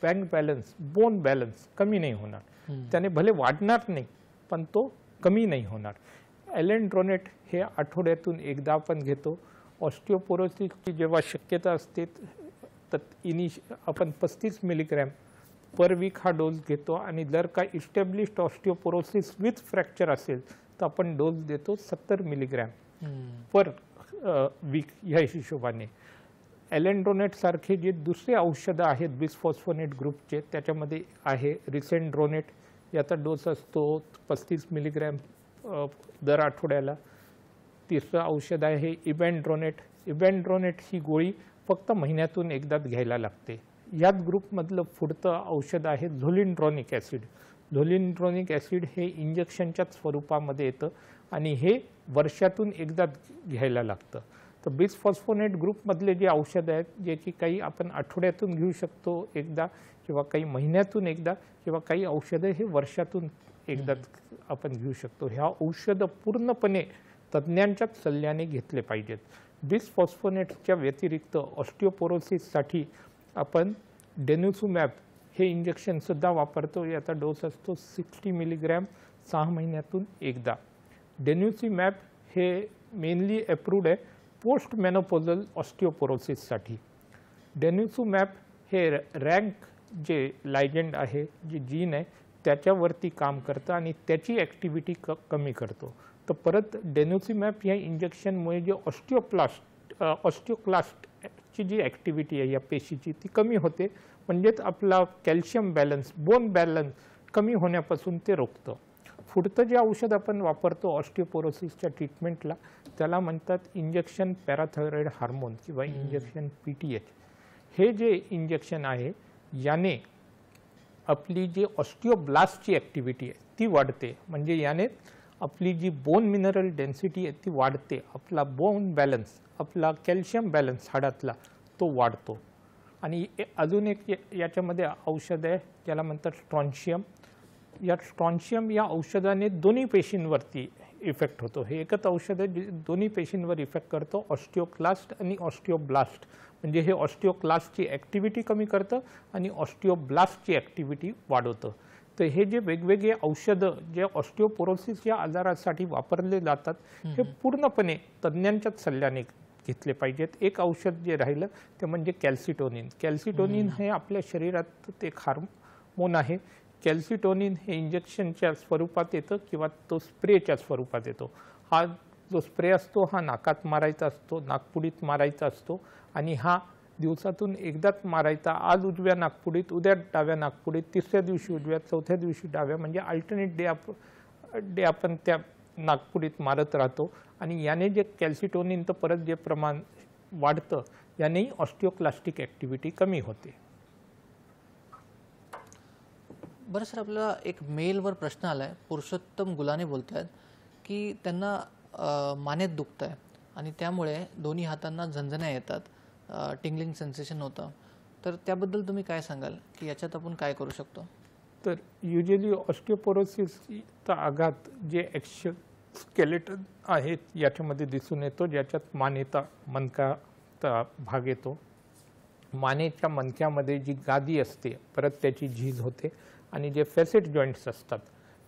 बँक बॅलन्स, बोन बॅलन्स कमी नाही होणार. त्याने भले वाढणार नाही पण तो कमी नाही होणार. ॲलेंड्रोनेट हे आठवड्यातून एकदा आपण घेतो. ऑस्टिओपोरोसिसची जेव्हा शक्यता असते तर आपण 35 मिलीग्रॅम पर वीक हा डोस घेतो आणि जर का इस्टॅब्लिश्ड ऑस्टिओपोरोसिस विथ फ्रॅक्चर असेल तर आपण डोस देतो 70 मिलीग्रॅम पर वीक ह्या हिशोबाने. ॲलेंड्रोनेट सारखे जे दुसरे औषधं आहेत बिसफॉस्फोनेट ग्रुपचे त्याच्यामध्ये आहे रिसेंड्रोनेट. याचा डोस असतो 35 मिलीग्रॅम दर आठवड्याला. तिसरं औषध आहे इबॅन्ड्रोनेट. इबॅन्ड्रोनेट ही गोळी फक्त महिन्यातून एकदाच घ्यायला लागते. यात ग्रुपमधलं पुढचं औषध आहे झोलिंड्रॉनिक ॲसिड. झोलिंड्रॉनिक ॲसिड हे इंजेक्शनच्याच स्वरूपामध्ये येतं आणि हे वर्षातून एकदाच घ्यायला लागतं. तर बिसफॉस्फोनेट ग्रुपमधले जे औषधं आहेत जे की काही आपण आठवड्यातून घेऊ शकतो एकदा किंवा काही महिन्यातून एकदा किंवा काही औषधं हे वर्षातून एकदाच आपण घेऊ शकतो. ह्या औषधं पूर्णपणे तज्ज्ञांच्याच सल्ल्याने घेतले पाहिजेत. बिसफॉस्फोनेटच्या व्यतिरिक्त ऑस्टिओपोरोसिससाठी आपण डेन्युसुमॅब हे इंजेक्शनसुद्धा वापरतो. याचा डोस असतो 60 मिलीग्रॅम 6 महिन्यातून एकदा. डेन्युसिमॅब हे मेनली अप्रूव्ड आहे पोस्ट मेनोपॉझल ऑस्टिओपोरोसिससाठी. डेन्युसुमॅब हे रँक जे लायगंड आहे, जे जीन आहे त्याच्यावरती काम करतं आणि त्याची ॲक्टिव्हिटी कमी करतो. तर परत डेन्युसुमॅब या इंजेक्शनमुळे जे ऑस्टिओक्लास्टची जी ॲक्टिव्हिटी आहे या पेशीची ती कमी होते, म्हणजेच आपला कॅल्शियम बॅलन्स, बोन बॅलन्स कमी होण्यापासून ते रोखतं. पुढचं जे औषध आपण वापरतो ऑस्टिओपोरोसिसच्या ट्रीटमेंटला त्याला म्हणतात इंजेक्शन पॅराथायरॉइड हार्मोन किंवा इंजेक्शन PTH. हे जे इंजेक्शन आहे याने आपली जी ऑस्टिओब्लास्टची ॲक्टिव्हिटी आहे ती वाढते, म्हणजे याने आपली जी बोन मिनरल डेन्सिटी आहे ती वाढते, आपला बोन बॅलन्स, आपला कॅल्शियम बॅलन्स हाडातला तो वाढतो. आणि अजून एक याच्यामध्ये औषध आहे ज्याला म्हणतात स्ट्रॉन्शियम. या स्ट्रॉन्शियम या औषधाने दोन्ही पेशींवरती इफेक्ट होतो. हे एकच औषध आहे जे दोन्ही पेशींवर इफेक्ट करतो, ऑस्टिओक्लास्ट आणि ऑस्टिओब्लास्ट. म्हणजे हे ऑस्टिओक्लास्टची ॲक्टिव्हिटी कमी करतं आणि ऑस्टिओब्लास्टची ॲक्टिव्हिटी वाढवतं. तर हे जे वेगवेगळे औषधं जे ऑस्टिओपोरोसिस या आजारासाठी वापरले जातात हे पूर्णपणे तज्ज्ञांच्याच सल्ल्याने घेतले पाहिजेत. एक औषध जे राहिलं ते म्हणजे कॅल्सिटोनिन. कॅल्सिटोनिन हे आपल्या शरीरात एक हार्मोन आहे. कॅल्सिटोनिन हे इंजेक्शनच्या स्वरूपात येतं किंवा तो स्प्रेच्या स्वरूपात येतो. हा जो स्प्रे असतो हा नाकात मारायचा असतो, नाकपुडीत मारायचा असतो आणि हा दिवसातून एकदाच मारायचा. आज उजव्या नाकपुडीत, उद्या डाव्या नाकपुडीत, तिसऱ्या दिवशी उजव्या, चौथ्या दिवशी डाव्या, म्हणजे अल्टरनेट डे आपण त्या नाकपुडीत मारत राहतो. आणि याने जे कॅल्सिटोनिनचं परत जे प्रमाण वाढतं यानेही ऑस्टिओक्लास्टिक ॲक्टिव्हिटी कमी होते. बरं सर, आपल्याला एक मेलवर प्रश्न आला आहे. पुरुषोत्तम गुलाने बोलत आहेत की त्यांना मानेत दुखतं आहे आणि त्यामुळे दोन्ही हातांना झणझण्या येतात, टिंगलिंग सेन्सेशन होतं. तर त्याबद्दल तुम्ही काय सांगाल की याच्यात आपण काय करू शकतो? तर युजली ऑस्टिओपोरोसिसचा आघात जे स्केलेटन आहेत याच्यामध्ये दिसून येतो, ज्याच्यात मानेचा मणकाचा भाग येतो. मानेच्या मणक्यामध्ये जी गादी असते परत त्याची झीज होते आणि जे फेसेट जॉईंट्स असतात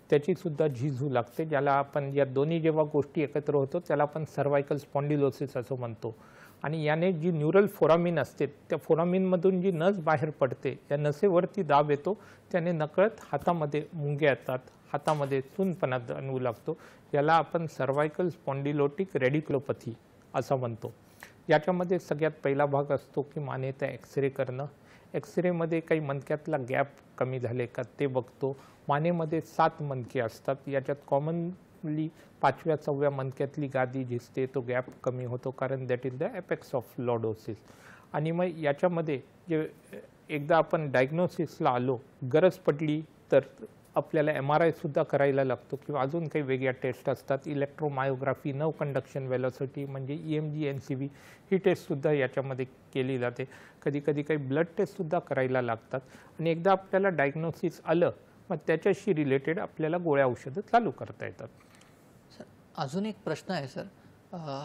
त्याची सुद्धा झीज होऊ लागते, ज्याला आपण या दोन्ही जेव्हा गोष्टी एकत्र होतो त्याला आपण सर्वायकल स्पॉन्डिलोसिस असं म्हणतो. आणि याने जी न्यूरल फोरामिन असते त्या फोरामिनमधून जी नस बाहेर पडते त्या नसेवरती दाब येतो, त्याने नकळत हातामध्ये मुंग्या येतात, हातामध्ये चुनपणा जाणवू लागतो. याला आपण सर्वायकल स्पॉन्डिलोटिक रेडिक्युलोपॅथी असं म्हणतो. याच्यामध्ये सगळ्यात पहिला भाग असतो की मानेचा एक्सरे करणं. एक्सरेमध्ये काही मणक्यातला गॅप कमी झाले का ते बघतो. मानेमध्ये 7 मणके असतात, याच्यात कॉमनली 5व्या 6व्या मणक्यातली गादी झिजते, तो गॅप कमी होतो, कारण that is the apex of lordosis. आणि मग याच्यामध्ये जे एकदा आपण डायग्नोसिसला आलो, गरज पडली तर आपल्याला MRI सुद्धा करायला लागतो किंवा अजून काही वेगळ्या टेस्ट असतात. इलेक्ट्रोमायोग्राफी, नव कंडक्शन वेलॉसिटी म्हणजे EMG NCV ही टेस्टसुद्धा याच्यामध्ये केली जाते. कधी कधी काही ब्लड टेस्टसुद्धा करायला लागतात. आणि एकदा आपल्याला डायग्नोसिस आलं मग त्याच्याशी रिलेटेड आपल्याला गोळ्या औषधं चालू करता येतात. सर, अजून एक प्रश्न आहे सर.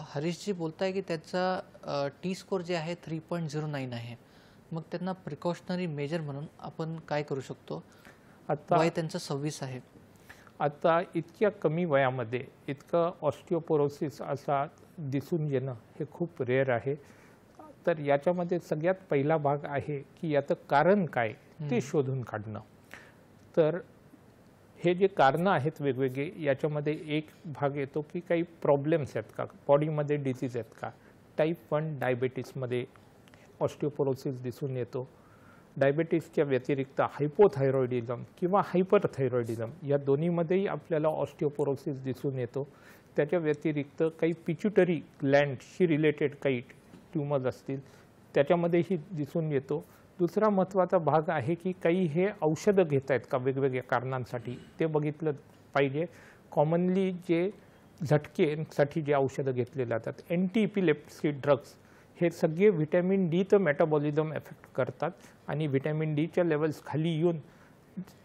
हरीशजी बोलताय की त्याचा T स्कोर जे आहे 3.09 आहे. मग त्यांना प्रिकॉशनरी मेजर म्हणून आपण काय करू शकतो? आता वय त्यांचं 26 आहे. आता इतक्या कमी वयामध्ये इतकं ऑस्टिओपोरोसिस असा दिसून येणं हे खूप रेअर आहे. तर याच्यामध्ये सगळ्यात पहिला भाग आहे की याचं कारण काय ते शोधून काढणं. तर हे जे कारणं आहेत वेगवेगळे, याच्यामध्ये एक भाग येतो की काही प्रॉब्लेम्स आहेत का, बॉडीमध्ये डिसीज आहेत का. टाईप 1 डायबेटीसमध्ये ऑस्टिओपोरोसिस दिसून येतो. डायबेटीसच्या व्यतिरिक्त हायपोथायरॉइडिझम किंवा हायपरथायरॉइडिझम या दोन्हीमध्येही आपल्याला ऑस्टिओपोरोसिस दिसून येतो. त्याच्या व्यतिरिक्त काही पिच्युटरी ग्लँडशी रिलेटेड काही ट्यूमर्स असतील त्याच्यामध्येही दिसून येतो. दुसरा महत्त्वाचा भाग आहे की काही हे औषधं घेत आहेत का वेगवेगळ्या कारणांसाठी ते बघितलं पाहिजे. कॉमनली जे झटकेसाठी जे औषधं घेतले जातात, अँटी इपिलेप्सी ड्रग्स, हे सगळे व्हिटॅमिन डीचं मेटाबॉलिझम एफेक्ट करतात आणि व्हिटॅमिन डीच्या लेवल्स खाली येऊन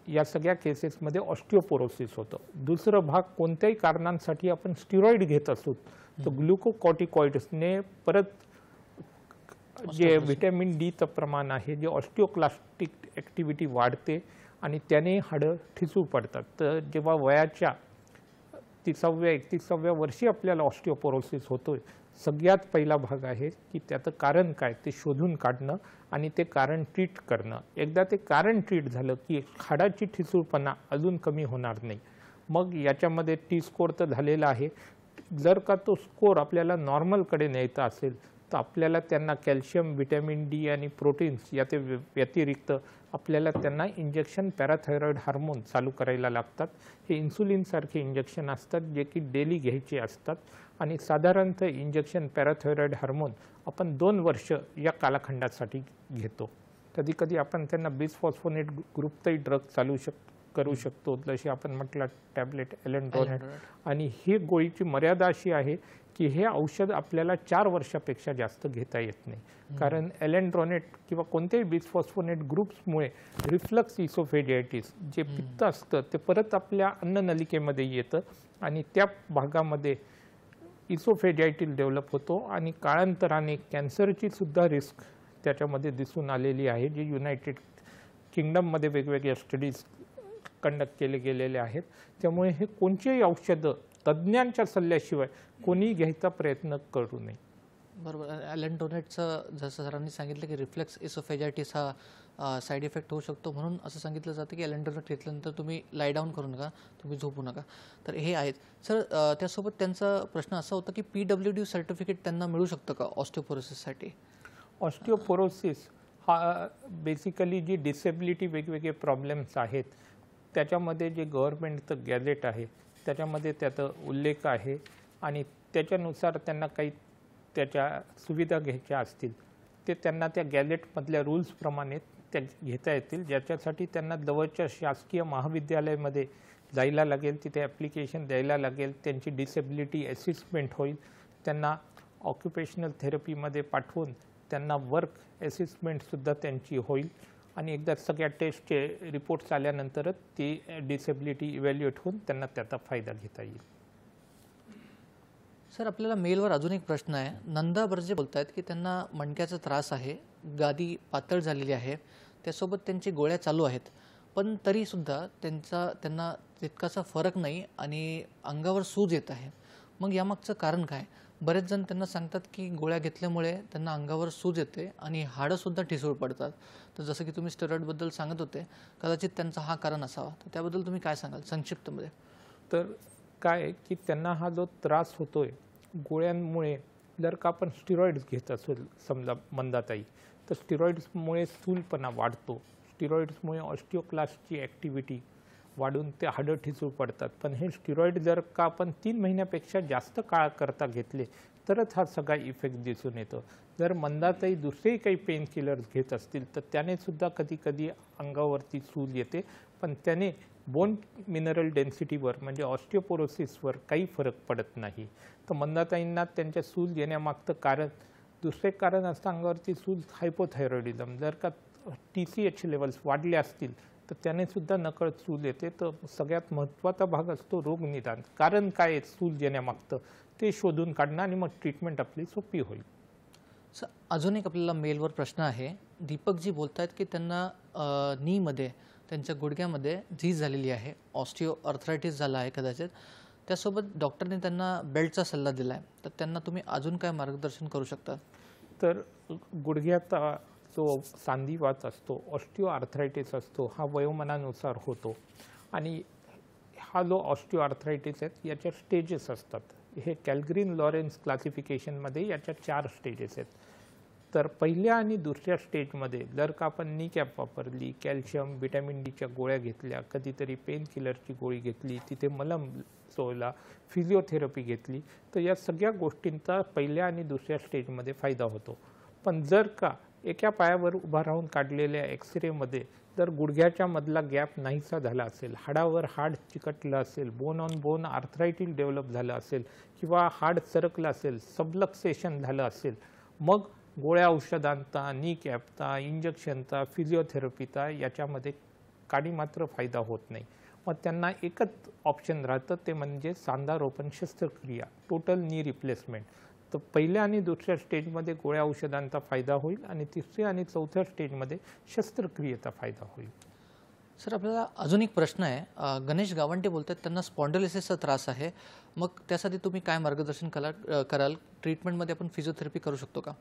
या सगळ्या केसेसमध्ये ऑस्टिओपोरोसिस होतं. दुसरं भाग कोणत्याही कारणांसाठी आपण स्टिरॉइड घेत असू तर ग्लुकोकॉर्टिकॉइड्सने परत जे व्हिटॅमिन डीचं प्रमाण आहे, जे ऑस्टिओक्लास्टिक ॲक्टिव्हिटी वाढते आणि त्याने हाडं ठिसूळ पडतात. तर जेव्हा वयाच्या 30व्या वर्षी आपल्याला ऑस्टिओपोरोसिस होतोय, सगळ्यात पहिला भाग आहे की त्याचं कारण काय ते शोधून काढणं आणि ते कारण ट्रीट करणं. एकदा ते कारण ट्रीट झालं की हाडाची ठिसूळपणा अजून कमी होणार नाही. मग याच्यामध्ये टी स्कोर तर झालेला आहे. जर का तो स्कोर आपल्याला नॉर्मलकडे न्यायचा असेल तर आपल्याला त्यांना कॅल्शियम, व्हिटॅमिन डी आणि प्रोटीन्स या ते व्यतिरिक्त आपल्याला त्यांना इंजेक्शन पॅराथायरॉइड हार्मोन चालू करायला लागतात. हे इन्सुलिनसारखे इंजेक्शन असतात जे की डेली घ्यायचे असतात आणि साधारणतः इंजेक्शन पॅराथायरॉइड हार्मोन आपण 2 वर्ष या कालखंडासाठी घेतो. कधी कधी आपण त्यांना बिसफॉस्फोनेट ग्रुपचाही ड्रग करू शकतो, जसे आपण म्हटलं टॅबलेट एलेंड्रोनेट. आणि ही गोळीची मर्यादा अशी आहे की हे औषध आपल्याला 4 वर्षापेक्षा जास्त घेता येत नाही, कारण एलेंड्रोनेट किंवा कोणत्याही बिसफॉस्फोनेट ग्रुप्समुळे रिफ्लक्स इसोफेजियाटिस जे पित्त असतं ते परत आपल्या अन्ननलिकेमध्ये येतं आणि त्या भागामध्ये इसोफेजायटिस डेव्हलप होतो आणि काळांतराने कॅन्सरची सुद्धा रिस्क त्याच्यामध्ये दिसून आलेली आहे, जे युनायटेड किंगडममध्ये वेगवेगळ्या स्टडीज कंडक्ट केले गेलेले आहेत. त्यामुळे हे कोणतेही औषधं तज्ज्ञांच्या सल्ल्याशिवाय कोणी घ्यायचा प्रयत्न करू नये. बरोबर. एलेंड्रोनेटचं जसं सरांनी सांगितलं की रिफ्लेक्स इसोफेजायटिस हा साईड इफेक्ट होऊ शकतो, म्हणून असं सांगितलं जातं की एलेंड्रोनेट घेतल्यानंतर तुम्ही लाय डाऊन करू नका, तुम्ही झोपू नका. तर हे आहेत सर. त्यासोबत त्यांचा प्रश्न असा होता की PWD सर्टिफिकेट त्यांना मिळू शकतं का ऑस्टिओपोरोसिससाठी? ऑस्टिओपोरोसिस हा बेसिकली जी डिसेबिलिटी वेगवेगळे प्रॉब्लेम्स आहेत त्याच्यामध्ये जे गव्हर्नमेंटचं गॅजेट आहे त्याच्यामध्ये त्याचा उल्लेख आहे आणि त्याच्यानुसार त्यांना काही त्याच्या सुविधा घ्यायच्या असतील ते त्यांना त्या गॅजेटमधल्या रूल्सप्रमाणे त्या घेता येतील, ज्याच्यासाठी त्यांना जवळच्या शासकीय महाविद्यालयामध्ये जायला लागेल, तिथे ॲप्लिकेशन द्यायला लागेल, त्यांची डिसेबिलिटी असेसमेंट होईल, त्यांना ऑक्युपेशनल थेरपीमध्ये पाठवून त्यांना वर्क असेसमेंटसुद्धा त्यांची होईल आणि एकदा सगळ्या टेस्टचे रिपोर्ट्स आल्यानंतरच ती डिसेबिलिटी इव्हॅल्युएट होऊन त्यांना त्याचा फायदा घेता येईल. सर, आपल्याला मेलवर अजून एक प्रश्न आहे. नंदा बर्जे बोलत आहेत की त्यांना मणक्याचा त्रास आहे, गादी पातळ झालेली आहे, त्यासोबत त्यांची गोळ्या चालू आहेत, पण तरीसुद्धा त्यांना तितकासा फरक नाही आणि अंगावर सूज येत आहे. मग यामागचं कारण काय? बरेच जण त्यांना सांगतात की गोळ्या घेतल्यामुळे त्यांना अंगावर सूज येते आणि हाडंसुद्धा ठिसूळ पडतात. तर जसं की तुम्ही स्टेरॉइडबद्दल सांगत होते, कदाचित त्यांचा हा कारण असावा. तर त्याबद्दल तुम्ही काय सांगाल संक्षिप्तमध्ये? तर काय की त्यांना हा जो त्रास होतोय गोळ्यांमुळे, जर का आपण स्टिरॉइड्स घेत असेल समजा मंदाताई, तर स्टिरॉइड्समुळे स्थूलपणा वाढतो. स्टिरॉइड्समुळे ऑस्टिओक्लास्टची ॲक्टिव्हिटी वाढून ते हाडं ठिसूळ पडतात. पण हे स्टिरॉइड जर का आपण 3 महिन्यापेक्षा जास्त काळाकरता घेतले तरच हा सगळा इफेक्ट दिसून येतो. जर मंदाताई दुसरेही काही पेन किलर्स घेत असतील तर त्याने सुद्धा कधी कधी अंगावरती सूज येते, पण त्याने बोन मिनरल डेन्सिटीवर म्हणजे ऑस्टिओपोरोसिसवर काही फरक पडत नाही. तर मंदाताईंना त्यांच्या सूज येण्यामागचं कारण दुसरे कारण असतं अंगावरती सूज, हायपोथायरॉइडिझम. जर का TSH लेवल्स वाढले असतील तर त्याने सुद्धा नकळत सूज येते. तर सगळ्यात महत्त्वाचा भाग असतो रोग निदान. कारण काय आहे सूज येण्यामागचं ते शोधून काढणं आणि मग ट्रीटमेंट आपली सोपी होईल. सर, अजून एक आपल्याला मेलवर प्रश्न आहे. दीपकजी बोलत आहेत की त्यांना नीमध्ये, त्यांच्या गुडघ्यामध्ये झीज झालेली आहे, ऑस्टिओ अर्थरायटिस झाला आहे कदाचित. त्यासोबत डॉक्टरने त्यांना बेल्टचा सल्ला दिला आहे. तर त्यांना तुम्ही अजून काय मार्गदर्शन करू शकता? तर गुडघ्याचा जो सांधिवात असतो, ऑस्टिओ आर्थरायटिस असतो, हा वयोमानानुसार होतो आणि हा जो ऑस्टिओ आर्थरायटिस आहे याच्या स्टेजेस असतात. हे कॅल्ग्रीन लॉरेन्स क्लासिफिकेशनमध्ये याच्या 4 स्टेजेस आहेत. तर पहिल्या आणि दुसऱ्या स्टेजमध्ये जर का आपण नी कॅप वापरली, कॅल्शियम, व्हिटॅमिन डीच्या गोळ्या घेतल्या, कधीतरी पेन किलरची गोळी घेतली, तिथे मलम चोळला, फिजिओथेरपी घेतली, तर या सगळ्या गोष्टींचा पहिल्या आणि दुसऱ्या स्टेजमध्ये फायदा होतो. पण जर का एका पायावर उभा राहून काढलेल्या एक्सरेमध्ये जर गुडघ्याच्या मधला गॅप नाहीसा झाला असेल, हाडावर हाड चिकटलं असेल, bone on bone arthritis develop झालं असेल किंवा हाड सरकलं असेल, सबलक्सेशन झालं असेल, मग गोळ्या औषधांचा, नी कॅपचा, इंजेक्शनचा, फिजिओथेरपीचा याच्यामध्ये काही मात्र फायदा होत नाही. मग त्यांना एकच ऑप्शन राहतं, ते म्हणजे सांधारोपण शस्त्रक्रिया, टोटल नी रिप्लेसमेंट. तर पहिल्या आणि दुसऱ्या स्टेजमध्ये गोळ्या औषधांचा फायदा होईल आणि तिसऱ्या आणि चौथ्या स्टेजमध्ये शस्त्रक्रियेचा फायदा होईल. सर आपल्याला अजून एक प्रश्न आहे. गणेश गावंटे बोलतात त्यांना स्पॉन्डिलोसिसचा त्रास आहे. मग त्यासाठी तुम्ही काय मार्गदर्शन कराल? ट्रीटमेंटमध्ये आपण फिजिओथेरपी करू शकतो का?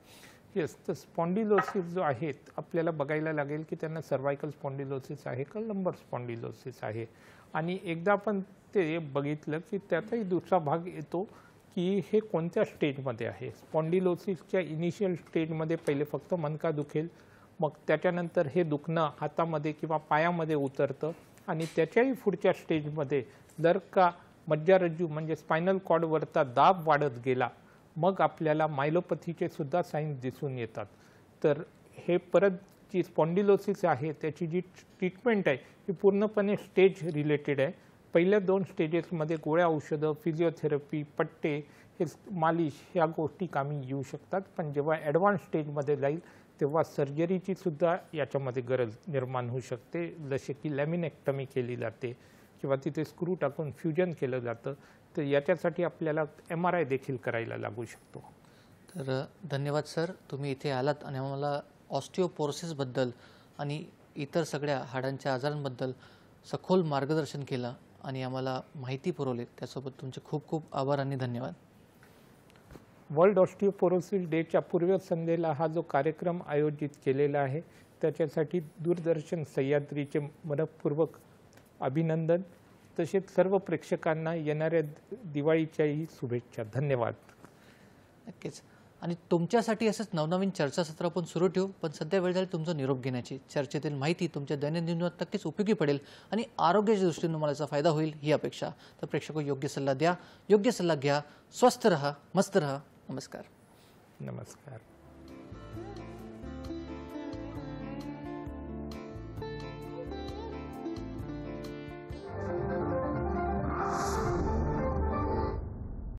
येस, तर स्पॉन्डिलोसिस जो आहे आपल्याला बघायला लागेल की त्यांना सर्वायकल स्पॉन्डिलोसिस आहे का लंबर स्पॉन्डिलोसिस आहे. आणि एकदा आपण ते बघितलं की त्याचाही दुसरा भाग येतो की हे कोणत्या स्टेजमध्ये आहे. स्पॉन्डिलोसिसच्या इनिशियल स्टेजमध्ये पहिले फक्त मणका दुखेल, मग त्याच्यानंतर हे दुखणं हातामध्ये किंवा पायामध्ये उतरतं आणि त्याच्याही पुढच्या स्टेजमध्ये जर का मज्जारज्जू म्हणजे स्पायनल कॉर्डवरचा दाब वाढत गेला मग आपल्याला मायलोपॅथीचे सुद्धा साईन्स दिसून येतात. तर हे परत जी स्पॉन्डिलोसिस आहे त्याची जी ट्रीटमेंट आहे ही पूर्णपणे स्टेज रिलेटेड आहे. पहिल्या 2 स्टेजेसमध्ये गोळ्या औषधं, फिजिओथेरपी, पट्टे, हे मालिश ह्या गोष्टी कामी येऊ शकतात. पण जेव्हा ॲडव्हान्स स्टेजमध्ये जाईल तेव्हा सर्जरीची सुद्धा याच्यामध्ये गरज निर्माण होऊ शकते. जसे की लॅमिनेक्टमी केली जाते किंवा तिथे स्क्रू टाकून फ्युजन केलं जातं. तर याच्यासाठी आपल्याला MRI देखील करायला लागू शकतो. तर धन्यवाद सर, तुम्ही इथे आलात आणि आम्हाला ऑस्टिओपोरोसिसबद्दल आणि इतर सगळ्या हाडांच्या आजारांबद्दल सखोल मार्गदर्शन केलं आणि आम्हाला माहिती पुरवली. त्यासोबत तुमचे खूप खूप आभार आणि धन्यवाद. वर्ल्ड ऑस्टिओपोरोसिस डेच्या पूर्वसंध्येला हा जो कार्यक्रम आयोजित केलेला आहे त्याच्यासाठी दूरदर्शन सह्याद्रीचे मनपूर्वक अभिनंदन. तसेच सर्व प्रेक्षकांना येणाऱ्या दिवाळीच्याही शुभेच्छा. धन्यवाद. नक्कीच. आणि तुमच्यासाठी असंच नवनवीन चर्चासत्र आपण सुरू ठेवू. पण सध्या वेळ झाली तुमचा निरोप घेण्याची. चर्चेतील माहिती तुमच्या दैनंदिन जीवनात नक्कीच उपयोगी पडेल आणि आरोग्याच्या दृष्टीने तुम्हाला याचा फायदा होईल ही अपेक्षा. तर प्रेक्षक योग्य सल्ला द्या, योग्य सल्ला घ्या, स्वस्थ रहा, मस्त रहा. नमस्कार. नमस्कार.